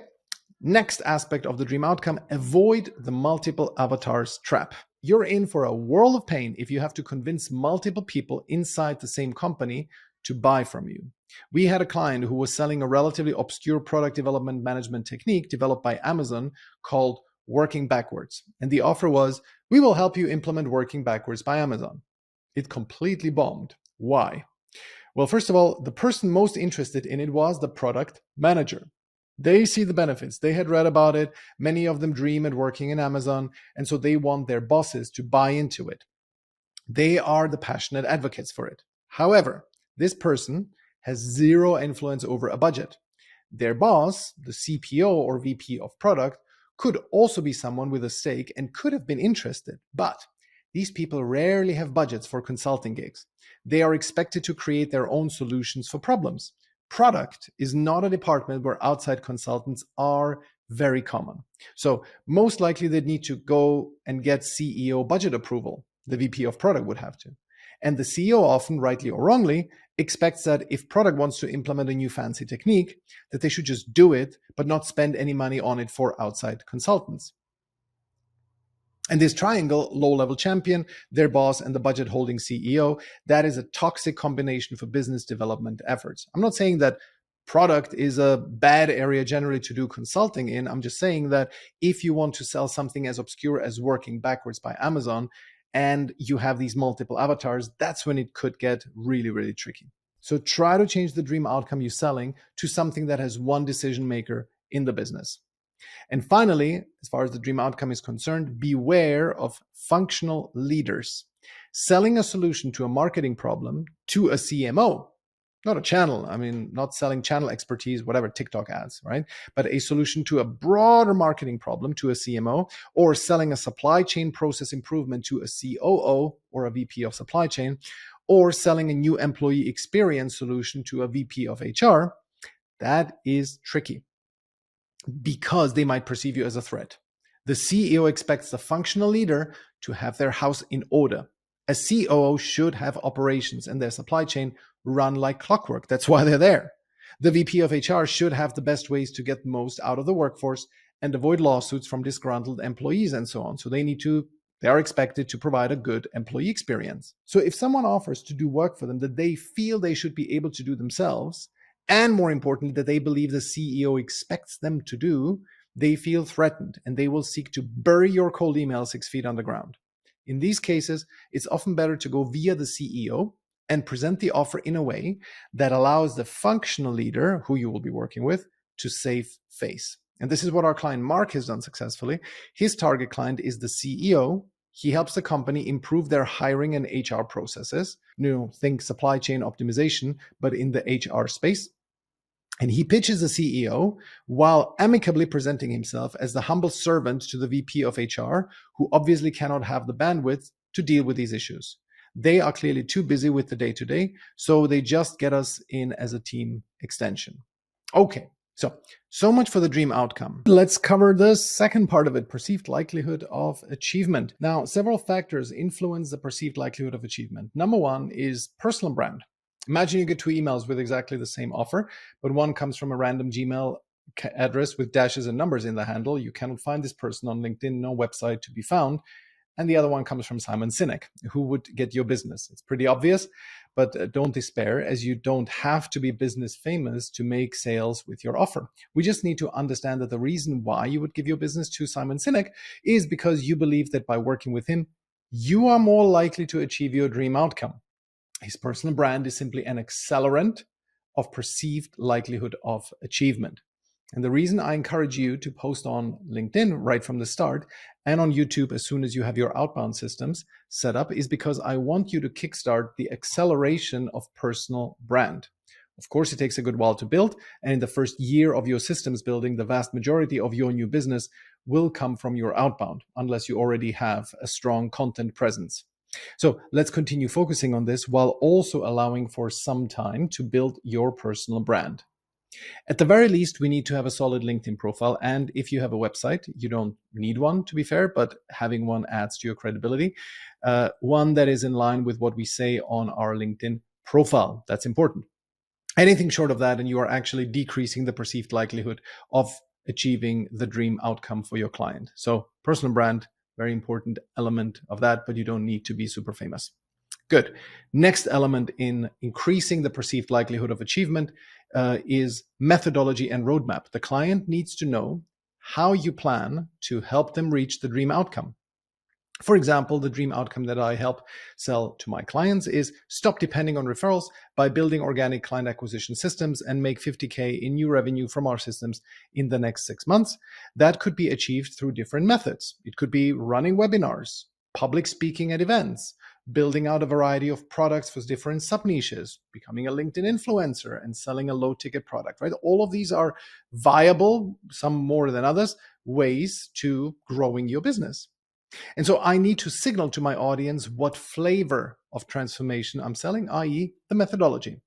next aspect of the dream outcome, avoid the multiple avatars trap. You're in for a world of pain if you have to convince multiple people inside the same company to buy from you. We had a client who was selling a relatively obscure product development management technique developed by Amazon called working backwards. And the offer was, we will help you implement working backwards by Amazon. It completely bombed. Why? Well, first of all, the person most interested in it was the product manager. They see the benefits. They had read about it. Many of them dream at working in Amazon. And so they want their bosses to buy into it. They are the passionate advocates for it. However, this person has zero influence over a budget. Their boss, the CPO or VP of product, could also be someone with a stake and could have been interested, but these people rarely have budgets for consulting gigs. They are expected to create their own solutions for problems. Product is not a department where outside consultants are very common. So most likely they'd need to go and get CEO budget approval. The VP of product would have to. And the CEO often, rightly or wrongly, expects that if product wants to implement a new fancy technique, that they should just do it, but not spend any money on it for outside consultants. And this triangle, low-level champion, their boss, and the budget-holding CEO, that is a toxic combination for business development efforts. I'm not saying that product is a bad area generally to do consulting in. I'm just saying that if you want to sell something as obscure as working backwards by Amazon, and you have these multiple avatars, that's when it could get really, really tricky. So try to change the dream outcome you're selling to something that has one decision maker in the business. And finally, as far as the dream outcome is concerned, beware of functional leaders. Selling a solution to a marketing problem to a CMO Not a channel. I mean, not selling channel expertise, whatever, TikTok ads, right? But a solution to a broader marketing problem to a CMO, or selling a supply chain process improvement to a COO or a VP of supply chain, or selling a new employee experience solution to a VP of HR. That is tricky because they might perceive you as a threat. The CEO expects the functional leader to have their house in order. A COO should have operations and their supply chain run like clockwork. That's why they're there. The VP of HR should have the best ways to get the most out of the workforce and avoid lawsuits from disgruntled employees and so on. So they are expected to provide a good employee experience. So if someone offers to do work for them that they feel they should be able to do themselves, and more importantly, that they believe the CEO expects them to do, they feel threatened and they will seek to bury your cold email 6 feet underground. In these cases, it's often better to go via the CEO and present the offer in a way that allows the functional leader, who you will be working with, to save face. And this is what our client Mark has done successfully. His target client is the CEO. He helps the company improve their hiring and HR processes. Think supply chain optimization, but in the HR space. And he pitches the CEO while amicably presenting himself as the humble servant to the VP of HR, who obviously cannot have the bandwidth to deal with these issues. They are clearly too busy with the day-to-day, so they just get us in as a team extension. Okay, so much for the dream outcome. Let's cover the second part of it, perceived likelihood of achievement. Now, several factors influence the perceived likelihood of achievement. Number one is personal brand. Imagine you get 2 emails with exactly the same offer, but one comes from a random Gmail address with dashes and numbers in the handle. You cannot find this person on LinkedIn, no website to be found. And the other one comes from Simon Sinek, who would get your business. It's pretty obvious, but don't despair, as you don't have to be business famous to make sales with your offer. We just need to understand that the reason why you would give your business to Simon Sinek is because you believe that by working with him, you are more likely to achieve your dream outcome. His personal brand is simply an accelerant of perceived likelihood of achievement. And the reason I encourage you to post on LinkedIn right from the start and on YouTube as soon as you have your outbound systems set up is because I want you to kickstart the acceleration of personal brand. Of course, it takes a good while to build, and in the first year of your systems building, the vast majority of your new business will come from your outbound, unless you already have a strong content presence. So let's continue focusing on this while also allowing for some time to build your personal brand. At the very least, we need to have a solid LinkedIn profile. And if you have a website, you don't need one, to be fair, but having one adds to your credibility. One that is in line with what we say on our LinkedIn profile. That's important. Anything short of that, and you are actually decreasing the perceived likelihood of achieving the dream outcome for your client. So personal brand, very important element of that, but you don't need to be super famous. Good. Next element in increasing the perceived likelihood of achievement is methodology and roadmap. The client needs to know how you plan to help them reach the dream outcome. For example, the dream outcome that I help sell to my clients is stop depending on referrals by building organic client acquisition systems and make 50K in new revenue from our systems in the next 6 months. That could be achieved through different methods. It could be running webinars, public speaking at events, building out a variety of products for different sub-niches, becoming a LinkedIn influencer and selling a low-ticket product, right? All of these are viable, some more than others, ways to growing your business. And so I need to signal to my audience what flavor of transformation I'm selling, i.e. the methodology.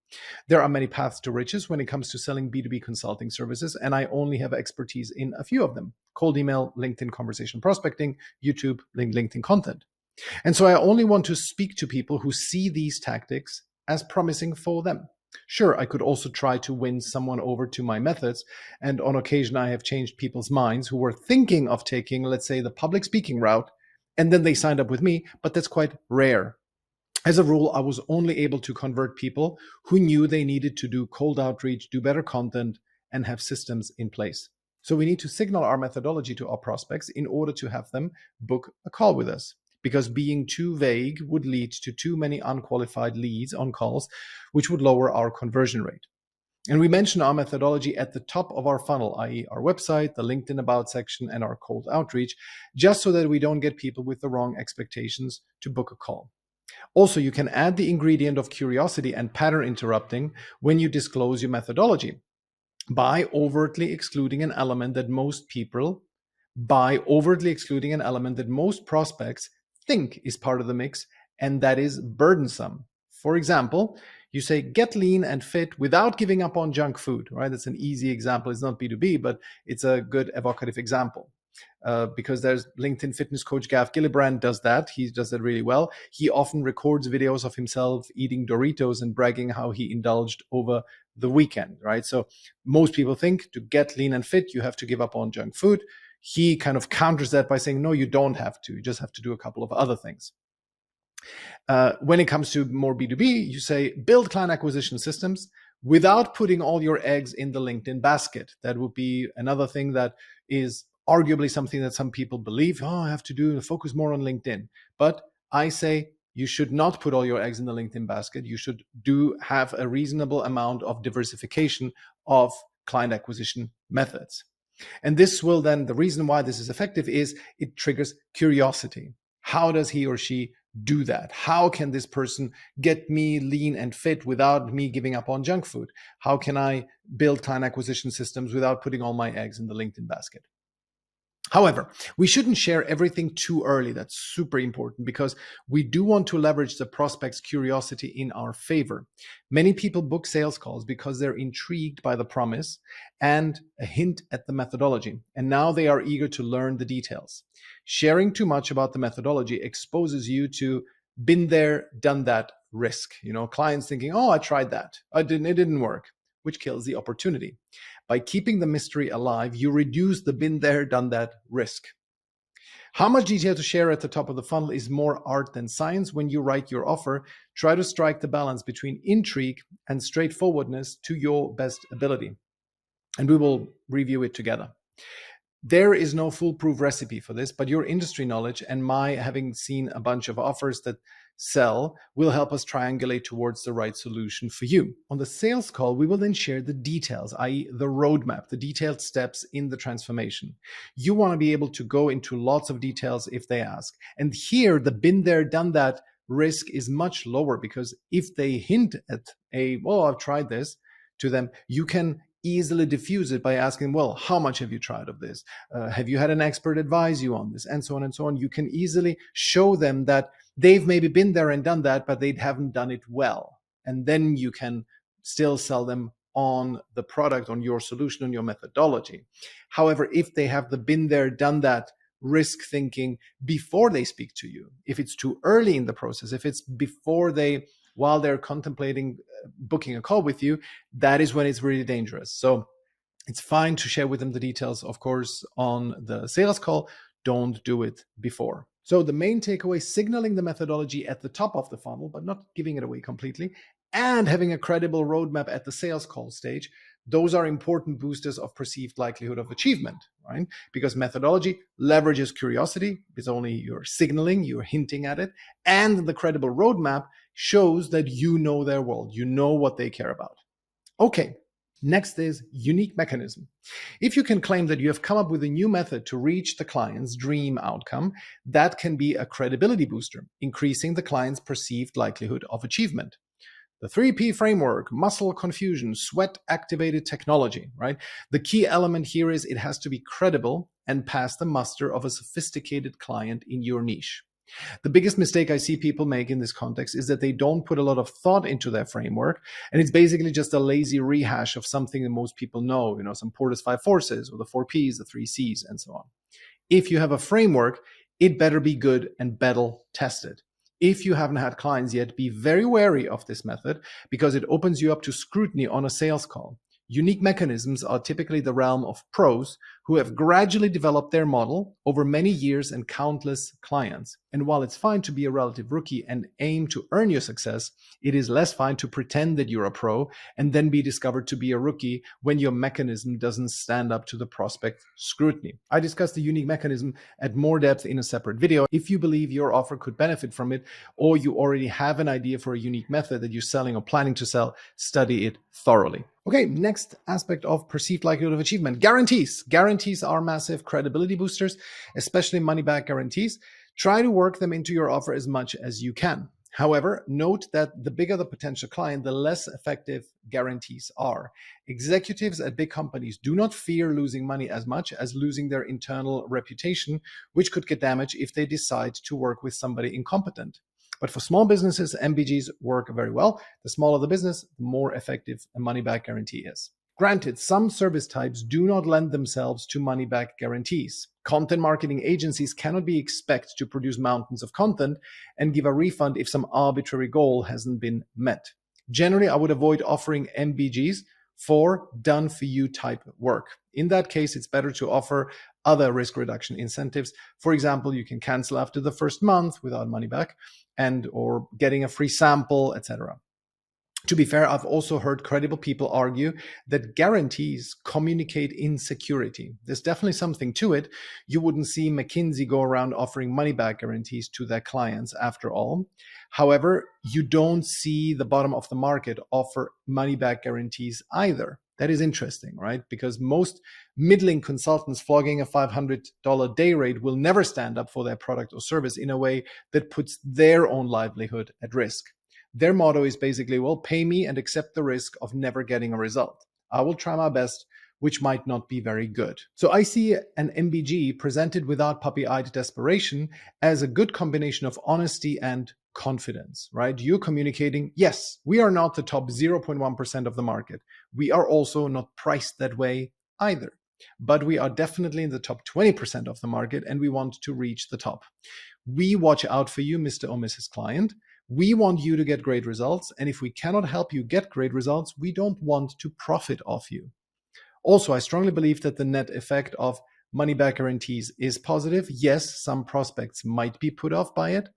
There are many paths to riches when it comes to selling B2B consulting services, and I only have expertise in a few of them: cold email, LinkedIn conversation prospecting, YouTube, LinkedIn content. And so I only want to speak to people who see these tactics as promising for them. Sure, I could also try to win someone over to my methods, and on occasion I have changed people's minds who were thinking of taking, let's say, the public speaking route, and then they signed up with me, but that's quite rare. As a rule, I was only able to convert people who knew they needed to do cold outreach, do better content, and have systems in place. So we need to signal our methodology to our prospects in order to have them book a call with us, because being too vague would lead to too many unqualified leads on calls, which would lower our conversion rate. And we mention our methodology at the top of our funnel, i.e. our website, the LinkedIn About section, and our cold outreach, just so that we don't get people with the wrong expectations to book a call. Also, you can add the ingredient of curiosity and pattern interrupting when you disclose your methodology by overtly excluding an element that most prospects think is part of the mix and that is burdensome. For example, you say get lean and fit without giving up on junk food, right? That's an easy example. It's not B2B, but it's a good evocative example. Because there's LinkedIn fitness coach Gav Gillibrand does that. He does that really well. He often records videos of himself eating Doritos and bragging how he indulged over the weekend, right? So most people think to get lean and fit, you have to give up on junk food. He kind of counters that by saying, no, you don't have to. You just have to do a couple of other things. When it comes to more B2B, you say build client acquisition systems without putting all your eggs in the LinkedIn basket. That would be another thing that is arguably something that some people believe, I have to do focus more on LinkedIn. But I say you should not put all your eggs in the LinkedIn basket. You should have a reasonable amount of diversification of client acquisition methods. And this will then, the reason why this is effective is it triggers curiosity. How does he or she do that? How can this person get me lean and fit without me giving up on junk food? How can I build client acquisition systems without putting all my eggs in the LinkedIn basket? However, we shouldn't share everything too early. That's super important because we do want to leverage the prospect's curiosity in our favor. Many people book sales calls because they're intrigued by the promise and a hint at the methodology, and now they are eager to learn the details. Sharing too much about the methodology exposes you to been there, done that risk. Clients thinking, I tried that. It didn't work, which kills the opportunity. By keeping the mystery alive, you reduce the been there, done that risk. How much detail to share at the top of the funnel is more art than science. When you write your offer, try to strike the balance between intrigue and straightforwardness to your best ability. And we will review it together. There is no foolproof recipe for this, but your industry knowledge and my having seen a bunch of offers that sell will help us triangulate towards the right solution for you. On the sales call, we will then share the details, i.e. the roadmap, the detailed steps in the transformation. You want to be able to go into lots of details if they ask. And here, the been there, done that risk is much lower because if they hint at I've tried this to them, you can easily diffuse it by asking, how much have you tried of this? Have you had an expert advise you on this? And so on and so on. You can easily show them that they've maybe been there and done that, but they haven't done it well. And then you can still sell them on the product, on your solution, on your methodology. However, if they have the been there, done that risk thinking before they speak to you, if it's too early in the process, if it's while they're contemplating booking a call with you, that is when it's really dangerous. So it's fine to share with them the details, of course, on the sales call. Don't do it before. So the main takeaway, signaling the methodology at the top of the funnel, but not giving it away completely, and having a credible roadmap at the sales call stage. Those are important boosters of perceived likelihood of achievement, right? Because methodology leverages curiosity. It's only you're signaling, you're hinting at it. And the credible roadmap shows that you know their world. You know what they care about. Okay, next is unique mechanism. If you can claim that you have come up with a new method to reach the client's dream outcome, that can be a credibility booster, increasing the client's perceived likelihood of achievement. The 3P framework, muscle confusion, sweat activated technology, right? The key element here is it has to be credible and pass the muster of a sophisticated client in your niche. The biggest mistake I see people make in this context is that they don't put a lot of thought into their framework. And it's basically just a lazy rehash of something that most people know, some Porter's 5 forces or the 4 Ps, the 3 Cs, and so on. If you have a framework, it better be good and battle tested. If you haven't had clients yet, be very wary of this method because it opens you up to scrutiny on a sales call. Unique mechanisms are typically the realm of pros who have gradually developed their model over many years and countless clients. And while it's fine to be a relative rookie and aim to earn your success, it is less fine to pretend that you're a pro and then be discovered to be a rookie when your mechanism doesn't stand up to the prospect scrutiny. I discussed the unique mechanism at more depth in a separate video. If you believe your offer could benefit from it, or you already have an idea for a unique method that you're selling or planning to sell, study it thoroughly. Okay, next aspect of perceived likelihood of achievement, guarantees. Guarantees are massive credibility boosters, especially money-back guarantees. Try to work them into your offer as much as you can. However, note that the bigger the potential client, the less effective guarantees are. Executives at big companies do not fear losing money as much as losing their internal reputation, which could get damaged if they decide to work with somebody incompetent. But for small businesses, MBGs work very well. The smaller the business, the more effective a money-back guarantee is. Granted, some service types do not lend themselves to money-back guarantees. Content marketing agencies cannot be expected to produce mountains of content and give a refund if some arbitrary goal hasn't been met. Generally, I would avoid offering MBGs for done-for-you type work. In that case, it's better to offer other risk reduction incentives. For example, you can cancel after the first month without money back or getting a free sample, etc. To be fair, I've also heard credible people argue that guarantees communicate insecurity. There's definitely something to it. You wouldn't see McKinsey go around offering money-back guarantees to their clients after all. However, you don't see the bottom of the market offer money-back guarantees either. That is interesting, right? Because most middling consultants flogging a $500 day rate will never stand up for their product or service in a way that puts their own livelihood at risk. Their motto is basically, well, pay me and accept the risk of never getting a result. I will try my best, which might not be very good. So I see an MBG presented without puppy-eyed desperation as a good combination of honesty and confidence, right? You're communicating, yes, we are not the top 0.1% of the market. We are also not priced that way either. But we are definitely in the top 20% of the market and we want to reach the top. We watch out for you, Mr. or Mrs. Client. We want you to get great results. And if we cannot help you get great results, we don't want to profit off you. Also, I strongly believe that the net effect of money back guarantees is positive. Yes, some prospects might be put off by it,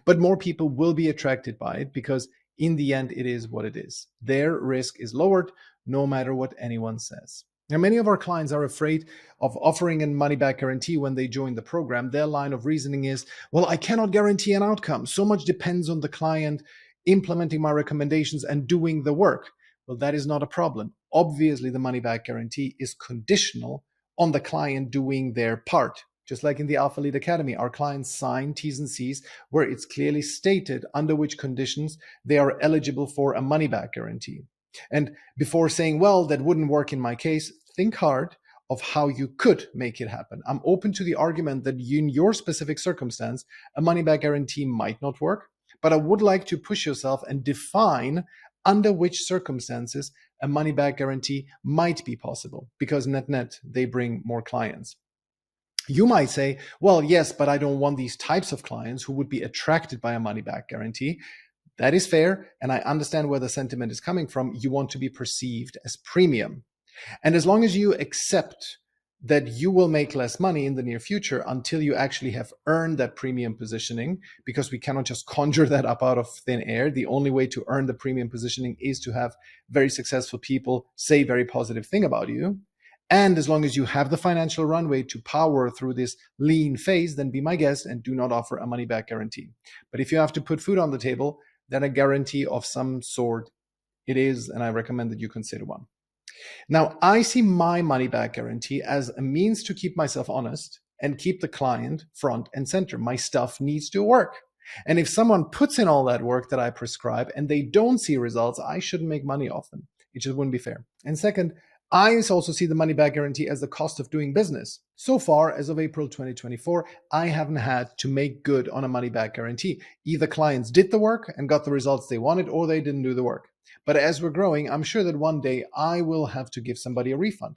but more people will be attracted by it because in the end, it is what it is. Their risk is lowered no matter what anyone says. Now, many of our clients are afraid of offering a money-back guarantee when they join the program. Their line of reasoning is, well, I cannot guarantee an outcome. So much depends on the client implementing my recommendations and doing the work. Well, that is not a problem. Obviously, the money-back guarantee is conditional on the client doing their part. Just like in the Alpha Lead Academy, our clients sign T's and C's where it's clearly stated under which conditions they are eligible for a money-back guarantee. And before saying, well, that wouldn't work in my case, think hard of how you could make it happen. I'm open to the argument that in your specific circumstance, a money-back guarantee might not work, but I would like to push yourself and define under which circumstances a money-back guarantee might be possible, because net-net, they bring more clients. You might say, well, yes, but I don't want these types of clients who would be attracted by a money-back guarantee. That is fair, and I understand where the sentiment is coming from. You want to be perceived as premium. And as long as you accept that you will make less money in the near future until you actually have earned that premium positioning, because we cannot just conjure that up out of thin air. The only way to earn the premium positioning is to have very successful people say very positive thing about you. And as long as you have the financial runway to power through this lean phase, then be my guest and do not offer a money-back guarantee. But if you have to put food on the table, then a guarantee of some sort it is, and I recommend that you consider one. Now, I see my money-back guarantee as a means to keep myself honest and keep the client front and center. My stuff needs to work. And if someone puts in all that work that I prescribe and they don't see results, I shouldn't make money off them. It just wouldn't be fair. And second, I also see the money-back guarantee as the cost of doing business. So far, as of April 2024, I haven't had to make good on a money-back guarantee. Either clients did the work and got the results they wanted, or they didn't do the work. But as we're growing, I'm sure that one day I will have to give somebody a refund.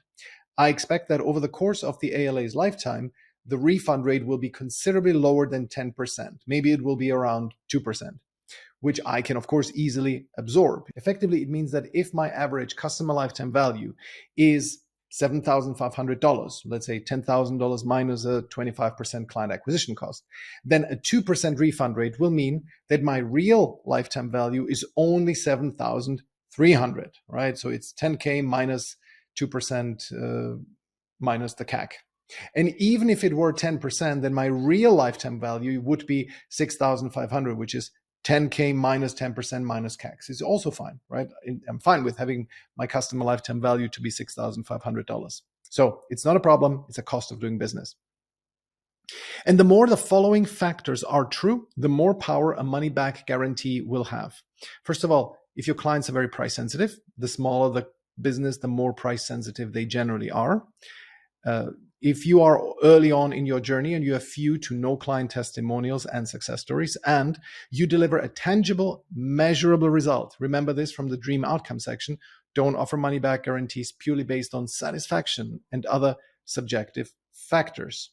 I expect that over the course of the ALA's lifetime, the refund rate will be considerably lower than 10%. Maybe it will be around 2%. Which I can, of course, easily absorb. Effectively, it means that if my average customer lifetime value is $7,500, let's say $10,000 minus a 25% client acquisition cost, then a 2% refund rate will mean that my real lifetime value is only $7,300, right? So it's 10K minus 2% minus the CAC. And even if it were 10%, then my real lifetime value would be 6,500, which is 10K minus 10% minus CAC. It's also fine, right? I'm fine with having my customer lifetime value to be $6,500. So it's not a problem. It's a cost of doing business. And the more the following factors are true, the more power a money back guarantee will have. First of all, if your clients are very price sensitive, the smaller the business, the more price sensitive they generally are. If you are early on in your journey and you have few to no client testimonials and success stories, and you deliver a tangible, measurable result, remember this from the dream outcome section, don't offer money back guarantees purely based on satisfaction and other subjective factors.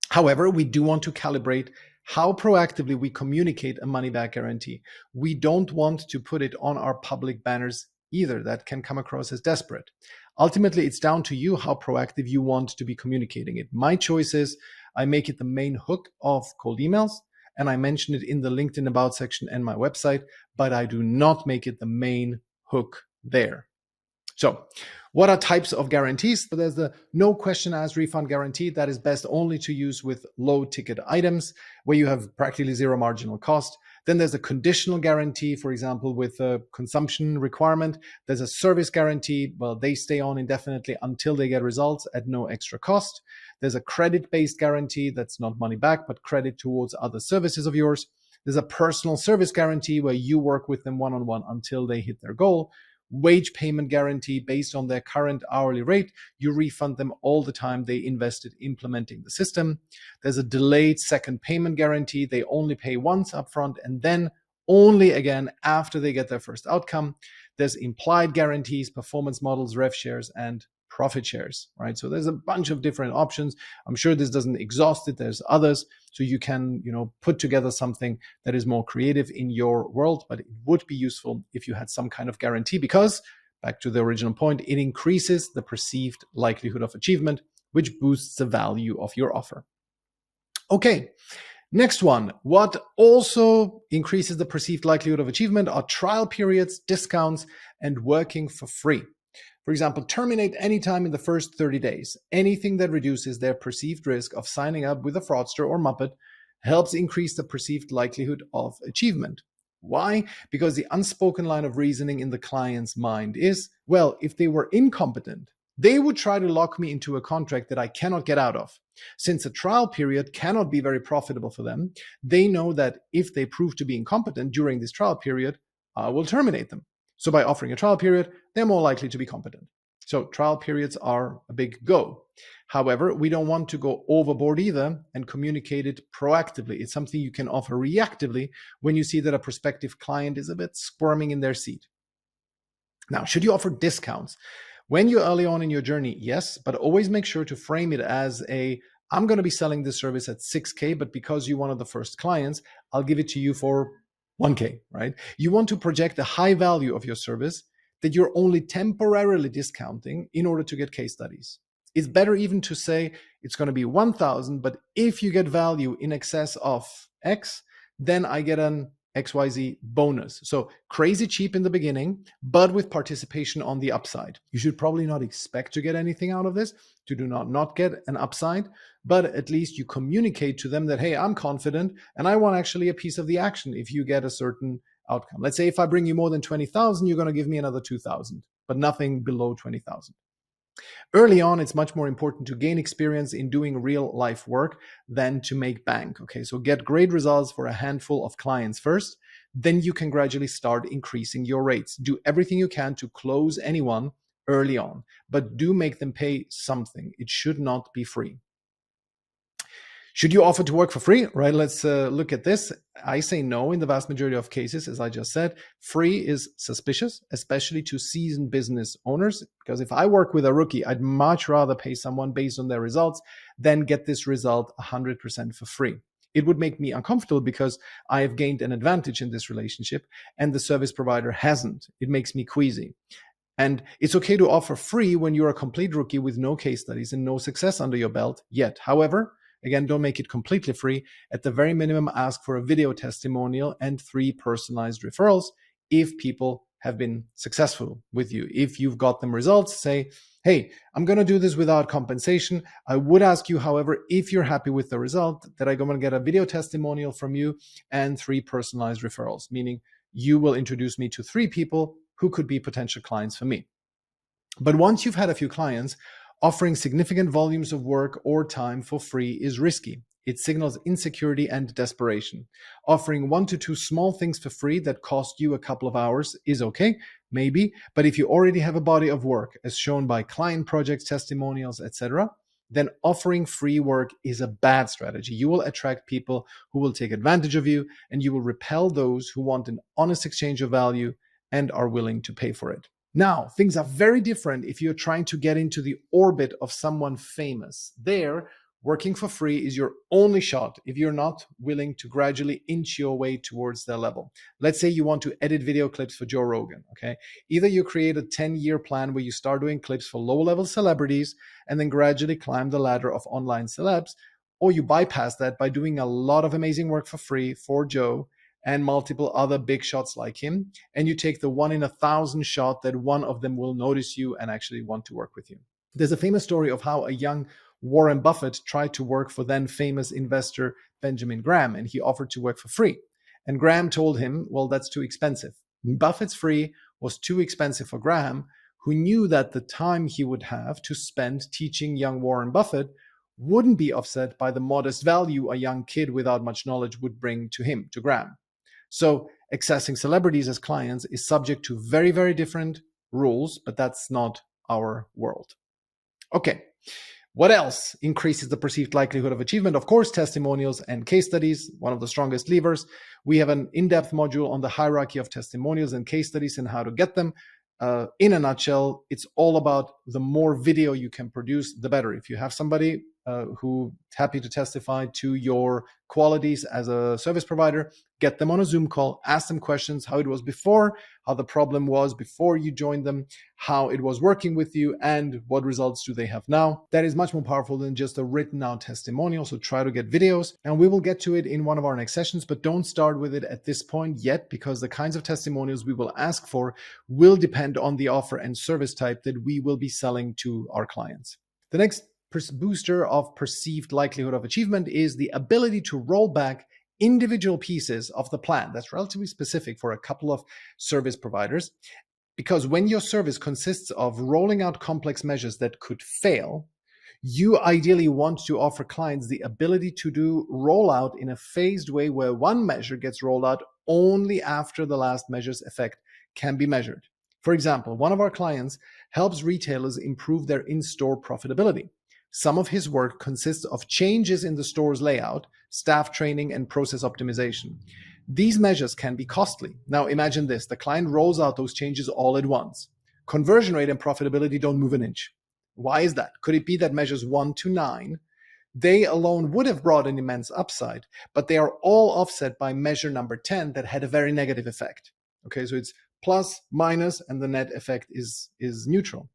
However, we do want to calibrate how proactively we communicate a money back guarantee. We don't want to put it on our public banners either. That can come across as desperate. Ultimately, it's down to you how proactive you want to be communicating it. My choice is I make it the main hook of cold emails, and I mention it in the LinkedIn About section and my website, but I do not make it the main hook there. So what are types of guarantees? So there's the no question asked refund guarantee that is best only to use with low ticket items where you have practically zero marginal cost. Then there's a conditional guarantee, for example, with a consumption requirement. There's a service guarantee. Well, they stay on indefinitely until they get results at no extra cost. There's a credit-based guarantee that's not money back, but credit towards other services of yours. There's a personal service guarantee where you work with them one-on-one until they hit their goal. Wage payment guarantee based on their current hourly rate. You refund them all the time they invested implementing the system. There's a delayed second payment guarantee. They only pay once upfront and then only again after they get their first outcome. There's implied guarantees, performance models, rev shares, and profit shares, right? So there's a bunch of different options. I'm sure this doesn't exhaust it. There's others. So you can, put together something that is more creative in your world, but it would be useful if you had some kind of guarantee because, back to the original point, it increases the perceived likelihood of achievement, which boosts the value of your offer. Okay. Next one, what also increases the perceived likelihood of achievement are trial periods, discounts, and working for free. For example, terminate anytime in the first 30 days. Anything that reduces their perceived risk of signing up with a fraudster or Muppet helps increase the perceived likelihood of achievement. Why? Because the unspoken line of reasoning in the client's mind is, well, if they were incompetent, they would try to lock me into a contract that I cannot get out of. Since a trial period cannot be very profitable for them, they know that if they prove to be incompetent during this trial period, I will terminate them. So by offering a trial period, they're more likely to be competent. So trial periods are a big go. However, we don't want to go overboard either and communicate it proactively. It's something you can offer reactively when you see that a prospective client is a bit squirming in their seat. Now, should you offer discounts? When you're early on in your journey, yes, but always make sure to frame it as I'm going to be selling this service at 6K, but because you're one of the first clients, I'll give it to you for 1K, right? You want to project the high value of your service that you're only temporarily discounting in order to get case studies. It's better even to say it's going to be 1,000, but if you get value in excess of X, then I get an XYZ bonus. So crazy cheap in the beginning, but with participation on the upside. You should probably not expect to get anything out of this, to do not get an upside, but at least you communicate to them that, hey, I'm confident and I want actually a piece of the action if you get a certain outcome. Let's say if I bring you more than 20,000, you're going to give me another 2,000, but nothing below 20,000. Early on, it's much more important to gain experience in doing real life work than to make bank. Okay, so get great results for a handful of clients first, then you can gradually start increasing your rates. Do everything you can to close anyone early on, but do make them pay something. It should not be free. Should you offer to work for free? Right, let's look at this. I say no in the vast majority of cases, as I just said. Free is suspicious, especially to seasoned business owners, because if I work with a rookie, I'd much rather pay someone based on their results than get this result 100% for free. It would make me uncomfortable because I have gained an advantage in this relationship and the service provider hasn't. It makes me queasy. And it's okay to offer free when you're a complete rookie with no case studies and no success under your belt yet. However, again, don't make it completely free. At the very minimum, ask for a video testimonial and 3 personalized referrals if people have been successful with you. If you've got them results, say, hey, I'm going to do this without compensation. I would ask you, however, if you're happy with the result, that I'm going to get a video testimonial from you and 3 personalized referrals, meaning you will introduce me to 3 people who could be potential clients for me. But once you've had a few clients, Offering significant volumes of work or time for free is risky. It signals insecurity and desperation. Offering 1 to 2 small things for free that cost you a couple of hours is okay, maybe, but if you already have a body of work, as shown by client projects, testimonials, etc., then offering free work is a bad strategy. You will attract people who will take advantage of you, and you will repel those who want an honest exchange of value and are willing to pay for it. Now, things are very different if you're trying to get into the orbit of someone famous. There, working for free is your only shot if you're not willing to gradually inch your way towards their level. Let's say you want to edit video clips for Joe Rogan, okay? Either you create a 10-year plan where you start doing clips for low-level celebrities and then gradually climb the ladder of online celebs, or you bypass that by doing a lot of amazing work for free for Joe and multiple other big shots like him, and you take the 1 in 1,000 shot that one of them will notice you and actually want to work with you. There's a famous story of how a young Warren Buffett tried to work for then famous investor Benjamin Graham, and he offered to work for free. And Graham told him, well, that's too expensive. Buffett's free was too expensive for Graham, who knew that the time he would have to spend teaching young Warren Buffett wouldn't be offset by the modest value a young kid without much knowledge would bring to him, to Graham. So accessing celebrities as clients is subject to very, very different rules, but that's not our world. Okay, what else increases the perceived likelihood of achievement? Of course, testimonials and case studies, one of the strongest levers. We have an in-depth module on the hierarchy of testimonials and case studies and how to get them. In a nutshell, it's all about the more video you can produce, the better. If you have somebody who's happy to testify to your qualities as a service provider, get them on a Zoom call, ask them questions, how it was before, how the problem was before you joined them, how it was working with you, and what results do they have now. That is much more powerful than just a written out testimonial. So try to get videos, and we will get to it in one of our next sessions, but don't start with it at this point yet, because the kinds of testimonials we will ask for will depend on the offer and service type that we will be selling to our clients. The next booster of perceived likelihood of achievement is the ability to roll back individual pieces of the plan. That's relatively specific for a couple of service providers, because when your service consists of rolling out complex measures that could fail, you ideally want to offer clients the ability to do rollout in a phased way where one measure gets rolled out only after the last measure's effect can be measured. For example, one of our clients helps retailers improve their in-store profitability. Some of his work consists of changes in the store's layout, staff training, and process optimization. These measures can be costly. Now imagine this, the client rolls out those changes all at once. Conversion rate and profitability don't move an inch. Why is that? Could it be that measures 1 to 9, they alone would have brought an immense upside, but they are all offset by measure number 10 that had a very negative effect. Okay, so it's plus, minus, and the net effect is neutral.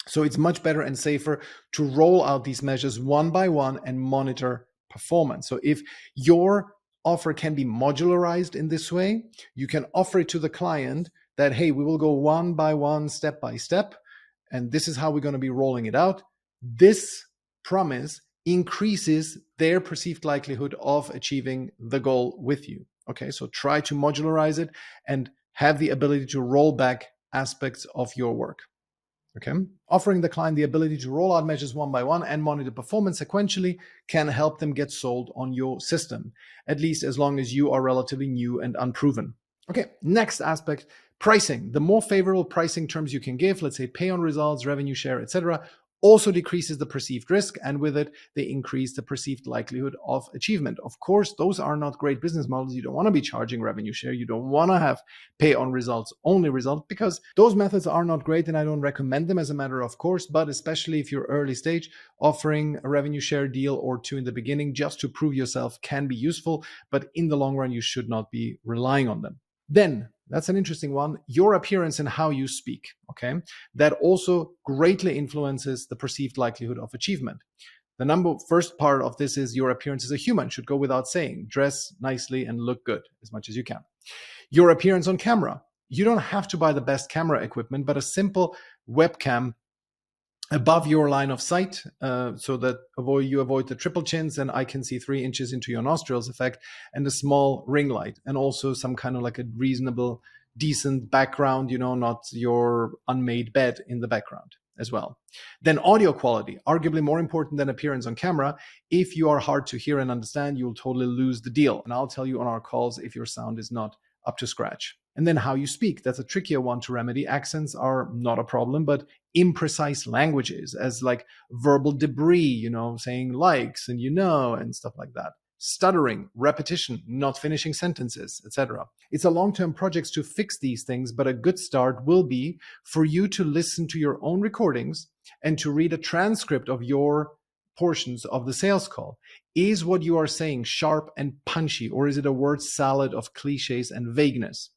So it's much better and safer to roll out these measures one by one and monitor performance. So if your offer can be modularized in this way, you can offer it to the client that, hey, we will go one by one, step by step, and this is how we're going to be rolling it out. This promise increases their perceived likelihood of achieving the goal with you. Okay, so try to modularize it and have the ability to roll back aspects of your work. Okay, offering the client the ability to roll out measures one by one and monitor performance sequentially can help them get sold on your system, at least as long as you are relatively new and unproven. Okay, next aspect, pricing. The more favorable pricing terms you can give, let's say pay on results, revenue share, etc., also decreases the perceived risk, and with it, they increase the perceived likelihood of achievement. Of course, those are not great business models. You don't want to be charging revenue share. You don't want to have pay on results, only result, because those methods are not great, and I don't recommend them as a matter of course, but especially if you're early stage, offering a revenue share deal or two in the beginning just to prove yourself can be useful, but in the long run, you should not be relying on them. Then, that's an interesting one, your appearance and how you speak, okay? That also greatly influences the perceived likelihood of achievement. The first part of this is your appearance as a human, should go without saying. Dress nicely and look good as much as you can. Your appearance on camera. You don't have to buy the best camera equipment, but a simple webcam above your line of sight, so that you avoid the triple chins and I can see 3 inches into your nostrils effect, and a small ring light, and also some kind of like a reasonable, decent background, not your unmade bed in the background. as well. Then audio quality, arguably more important than appearance on camera. If you are hard to hear and understand, you'll totally lose the deal. And I'll tell you on our calls if your sound is not up to scratch. And then how you speak. That's a trickier one to remedy. Accents are not a problem, but imprecise languages as like verbal debris, saying likes and and stuff like that. Stuttering, repetition, not finishing sentences, etc. It's a long-term project to fix these things, but a good start will be for you to listen to your own recordings and to read a transcript of your portions of the sales call. Is what you are saying sharp and punchy, or is it a word salad of cliches and vagueness?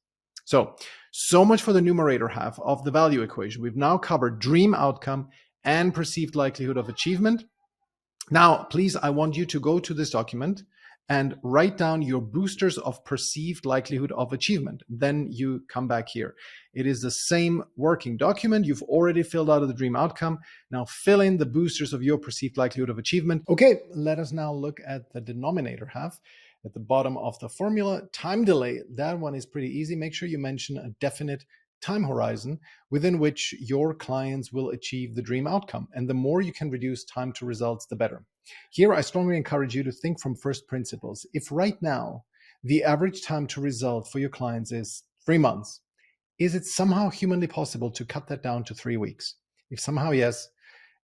So much for the numerator half of the value equation. We've now covered dream outcome and perceived likelihood of achievement. Now, please, I want you to go to this document and write down your boosters of perceived likelihood of achievement. Then you come back here. It is the same working document. You've already filled out the dream outcome. Now fill in the boosters of your perceived likelihood of achievement. Okay, let us now look at the denominator half. At the bottom of the formula, time delay, that one is pretty easy. Make sure you mention a definite time horizon within which your clients will achieve the dream outcome. And the more you can reduce time to results, the better. Here, I strongly encourage you to think from first principles. If right now, the average time to result for your clients is 3 months, is it somehow humanly possible to cut that down to 3 weeks? If somehow yes,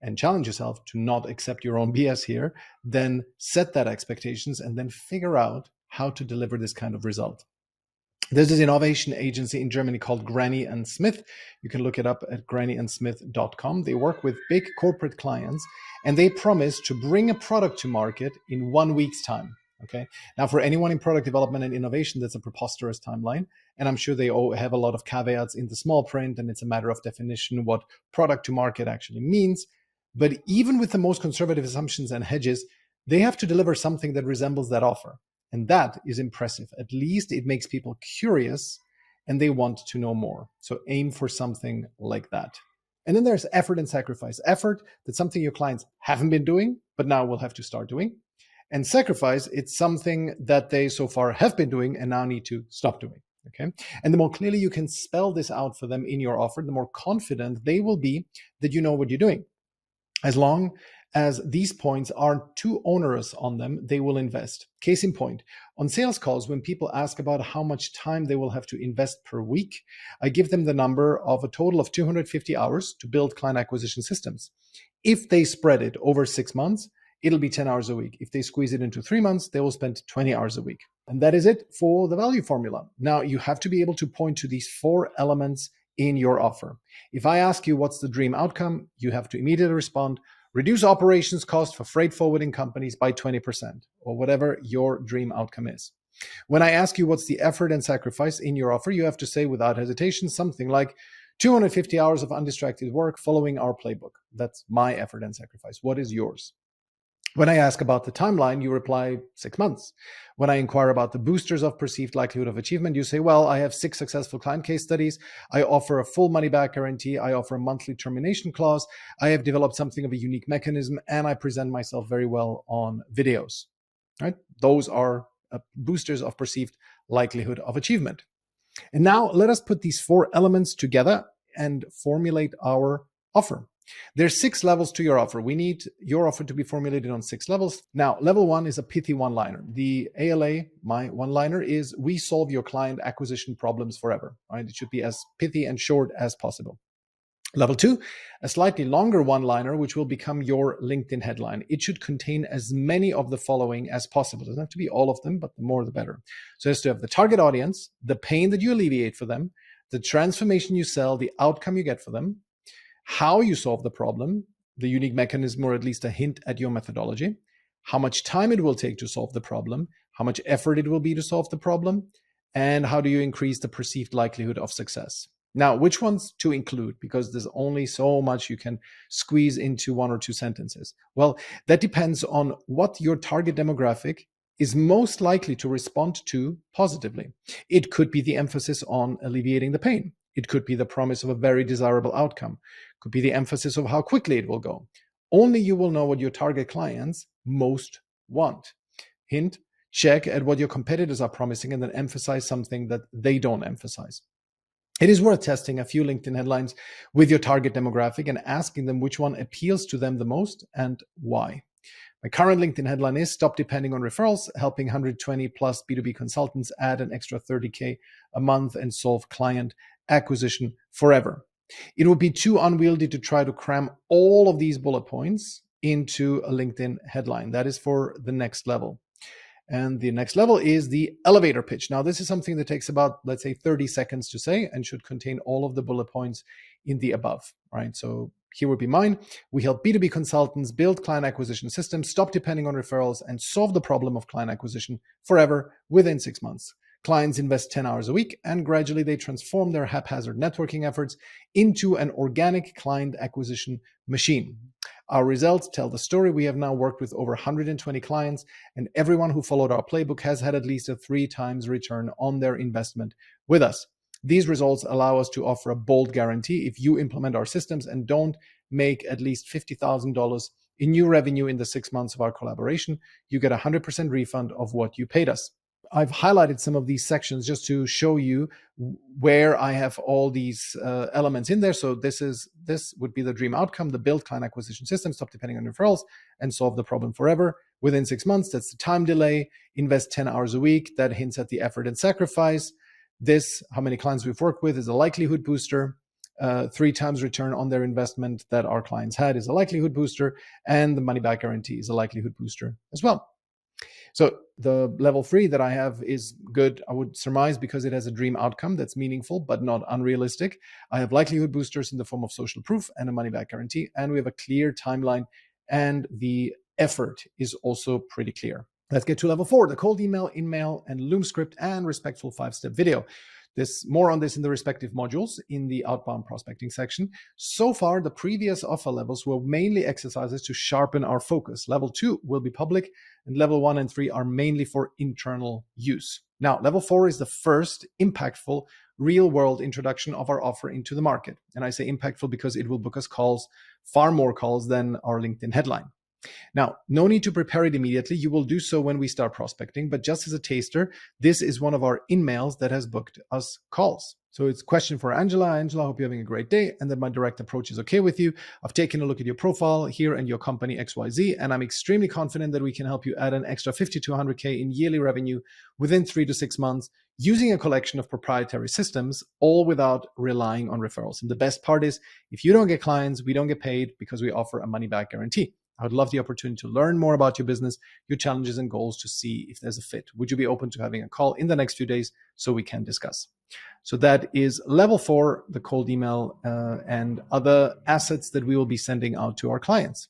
and challenge yourself to not accept your own BS here, then set that expectations and then figure out how to deliver this kind of result. There's this innovation agency in Germany called Granny and Smith. You can look it up at grannyandsmith.com. They work with big corporate clients and they promise to bring a product to market in 1 week's time. Okay. Now, for anyone in product development and innovation, that's a preposterous timeline. And I'm sure they all have a lot of caveats in the small print, and it's a matter of definition what product to market actually means. But even with the most conservative assumptions and hedges, they have to deliver something that resembles that offer. And that is impressive. At least it makes people curious and they want to know more. So aim for something like that. And then there's effort and sacrifice. Effort, that's something your clients haven't been doing, but now will have to start doing. And sacrifice, it's something that they so far have been doing and now need to stop doing. Okay. And the more clearly you can spell this out for them in your offer, the more confident they will be that you know what you're doing. As long as these points aren't too onerous on them, they will invest. Case in point, on sales calls, when people ask about how much time they will have to invest per week, I give them the number of a total of 250 hours to build client acquisition systems. If they spread it over 6 months, it'll be 10 hours a week. If they squeeze it into 3 months, they will spend 20 hours a week. And that is it for the value formula. Now, you have to be able to point to these 4 elements in your offer. If I ask you what's the dream outcome, you have to immediately respond, reduce operations cost for freight forwarding companies by 20%, or whatever your dream outcome is. When I ask you what's the effort and sacrifice in your offer, you have to say without hesitation something like 250 hours of undistracted work following our playbook. That's my effort and sacrifice. What is yours? When I ask about the timeline, you reply 6 months. When I inquire about the boosters of perceived likelihood of achievement, you say, well, I have 6 successful client case studies. I offer a full money back guarantee. I offer a monthly termination clause. I have developed something of a unique mechanism, and I present myself very well on videos. Right? Those are boosters of perceived likelihood of achievement. And now let us put these 4 elements together and formulate our offer. There's 6 levels to your offer. We need your offer to be formulated on 6 levels. Now, level 1 is a pithy one-liner. The ALA, my one-liner, is we solve your client acquisition problems forever. Right? It should be as pithy and short as possible. Level 2, a slightly longer one-liner, which will become your LinkedIn headline. It should contain as many of the following as possible. It doesn't have to be all of them, but the more the better. So it has to have the target audience, the pain that you alleviate for them, the transformation you sell, the outcome you get for them, how you solve the problem, the unique mechanism, or at least a hint at your methodology, how much time it will take to solve the problem, how much effort it will be to solve the problem, and how do you increase the perceived likelihood of success. Now, which ones to include? Because there's only so much you can squeeze into 1 or 2 sentences. Well, that depends on what your target demographic is most likely to respond to positively. It could be the emphasis on alleviating the pain. It could be the promise of a very desirable outcome. It could be the emphasis of how quickly it will go. Only you will know what your target clients most want. Hint, check at what your competitors are promising and then emphasize something that they don't emphasize. It is worth testing a few LinkedIn headlines with your target demographic and asking them which one appeals to them the most and why. My current LinkedIn headline is "Stop Depending on Referrals, Helping 120 plus B2B Consultants Add an Extra 30K a Month and Solve Client Acquisition Forever." It would be too unwieldy to try to cram all of these bullet points into a LinkedIn headline. That is for the next level. And the next level is the elevator pitch. Now, this is something that takes about, let's say, 30 seconds to say and should contain all of the bullet points in the above, right? So here would be mine. We help B2B consultants build client acquisition systems, stop depending on referrals, and solve the problem of client acquisition forever within 6 months. Clients invest 10 hours a week, and gradually they transform their haphazard networking efforts into an organic client acquisition machine. Our results tell the story. We have now worked with over 120 clients, and everyone who followed our playbook has had at least a 3 times return on their investment with us. These results allow us to offer a bold guarantee. If you implement our systems and don't make at least $50,000 in new revenue in the 6 months of our collaboration, you get a 100% refund of what you paid us. I've highlighted some of these sections just to show you where I have all these elements in there. So this would be the dream outcome: the build client acquisition system, stop depending on referrals, and solve the problem forever within 6 months. That's the time delay. Invest 10 hours a week. That hints at the effort and sacrifice. This, how many clients we've worked with, is a likelihood booster. 3 times return on their investment that our clients had is a likelihood booster, and the money back guarantee is a likelihood booster as well. So the level 3 that I have is good, I would surmise, because it has a dream outcome that's meaningful but not unrealistic. I have likelihood boosters in the form of social proof and a money back guarantee, and we have a clear timeline, and the effort is also pretty clear. Let's get to level 4, the cold email, in-mail, and Loom script and respectful 5-step video. More on this in the respective modules in the outbound prospecting section. So far, the previous offer levels were mainly exercises to sharpen our focus. Level 2 will be public, and level 1 and 3 are mainly for internal use. Now, level 4 is the first impactful real-world introduction of our offer into the market. And I say impactful because it will book us calls, far more calls than our LinkedIn headline. Now, no need to prepare it immediately. You will do so when we start prospecting, but just as a taster, this is one of our in-mails that has booked us calls. So it's a question for Angela. Angela, I hope you're having a great day and that my direct approach is okay with you. I've taken a look at your profile here and your company XYZ, and I'm extremely confident that we can help you add an extra 50 to 100K in yearly revenue within 3 to 6 months using a collection of proprietary systems, all without relying on referrals. And the best part is, if you don't get clients, we don't get paid because we offer a money back guarantee. I would love the opportunity to learn more about your business, your challenges and goals, to see if there's a fit. Would you be open to having a call in the next few days so we can discuss? So that is level 4, the cold email and other assets that we will be sending out to our clients.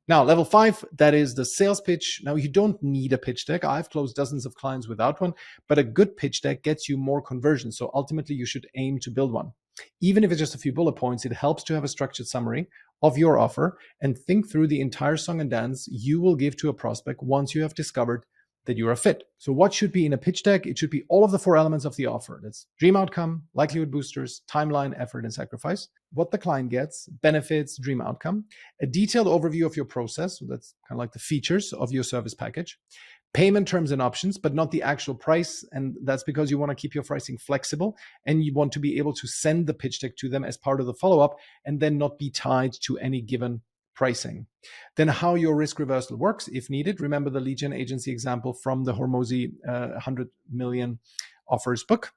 Now, level 5, that is the sales pitch. Now, you don't need a pitch deck. I've closed dozens of clients without one, but a good pitch deck gets you more conversions. So ultimately, you should aim to build one. Even if it's just a few bullet points, it helps to have a structured summary of your offer and think through the entire song and dance you will give to a prospect once you have discovered that you're a fit. So what should be in a pitch deck? It should be all of the 4 elements of the offer. That's dream outcome, likelihood boosters, timeline, effort, and sacrifice. What the client gets, benefits, dream outcome, a detailed overview of your process. So that's kind of like the features of your service package. Payment terms and options, but not the actual price. And that's because you want to keep your pricing flexible and you want to be able to send the pitch deck to them as part of the follow-up and then not be tied to any given pricing. Then how your risk reversal works if needed. Remember the lead gen agency example from the Hormozi 100 million offers book.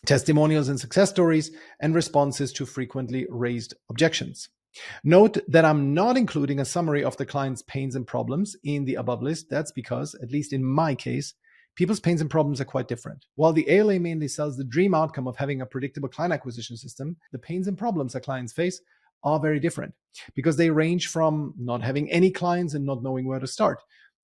Testimonials and success stories, and responses to frequently raised objections. Note that I'm not including a summary of the client's pains and problems in the above list. That's because, at least in my case, people's pains and problems are quite different. While the ALA mainly sells the dream outcome of having a predictable client acquisition system, the pains and problems that clients face are very different because they range from not having any clients and not knowing where to start,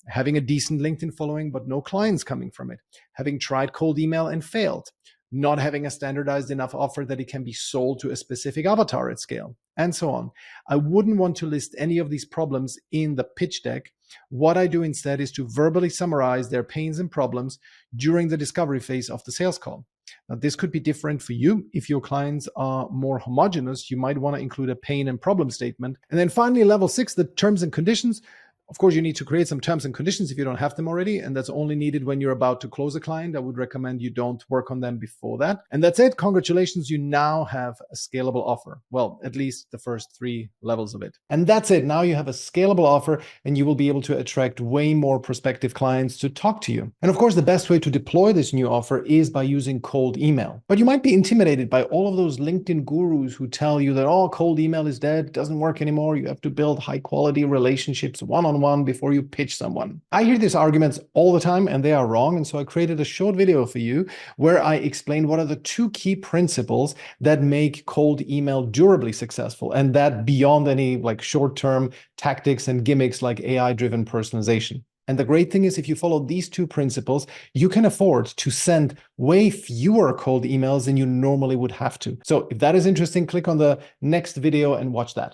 having a decent LinkedIn following but no clients coming from it, having tried cold email and failed, not having a standardized enough offer that it can be sold to a specific avatar at scale, and so on. I wouldn't want to list any of these problems in the pitch deck. What I do instead is to verbally summarize their pains and problems during the discovery phase of the sales call. Now, this could be different for you. If your clients are more homogeneous, you might want to include a pain and problem statement. And then finally, level 6, the terms and conditions. Of course, you need to create some terms and conditions if you don't have them already, and that's only needed when you're about to close a client. I would recommend you don't work on them before that. And that's it. Congratulations, you now have a scalable offer. Well, at least the first 3 levels of it. And that's it. Now you have a scalable offer, and you will be able to attract way more prospective clients to talk to you. And of course, the best way to deploy this new offer is by using cold email. But you might be intimidated by all of those LinkedIn gurus who tell you that, oh, cold email is dead, doesn't work anymore. You have to build high quality relationships one-on-one before you pitch someone. I hear these arguments all the time and they are wrong. And so I created a short video for you where I explain what are the 2 key principles that make cold email durably successful, and that beyond any like short-term tactics and gimmicks like AI-driven personalization. And the great thing is, if you follow these 2 principles, you can afford to send way fewer cold emails than you normally would have to. So if that is interesting, click on the next video and watch that.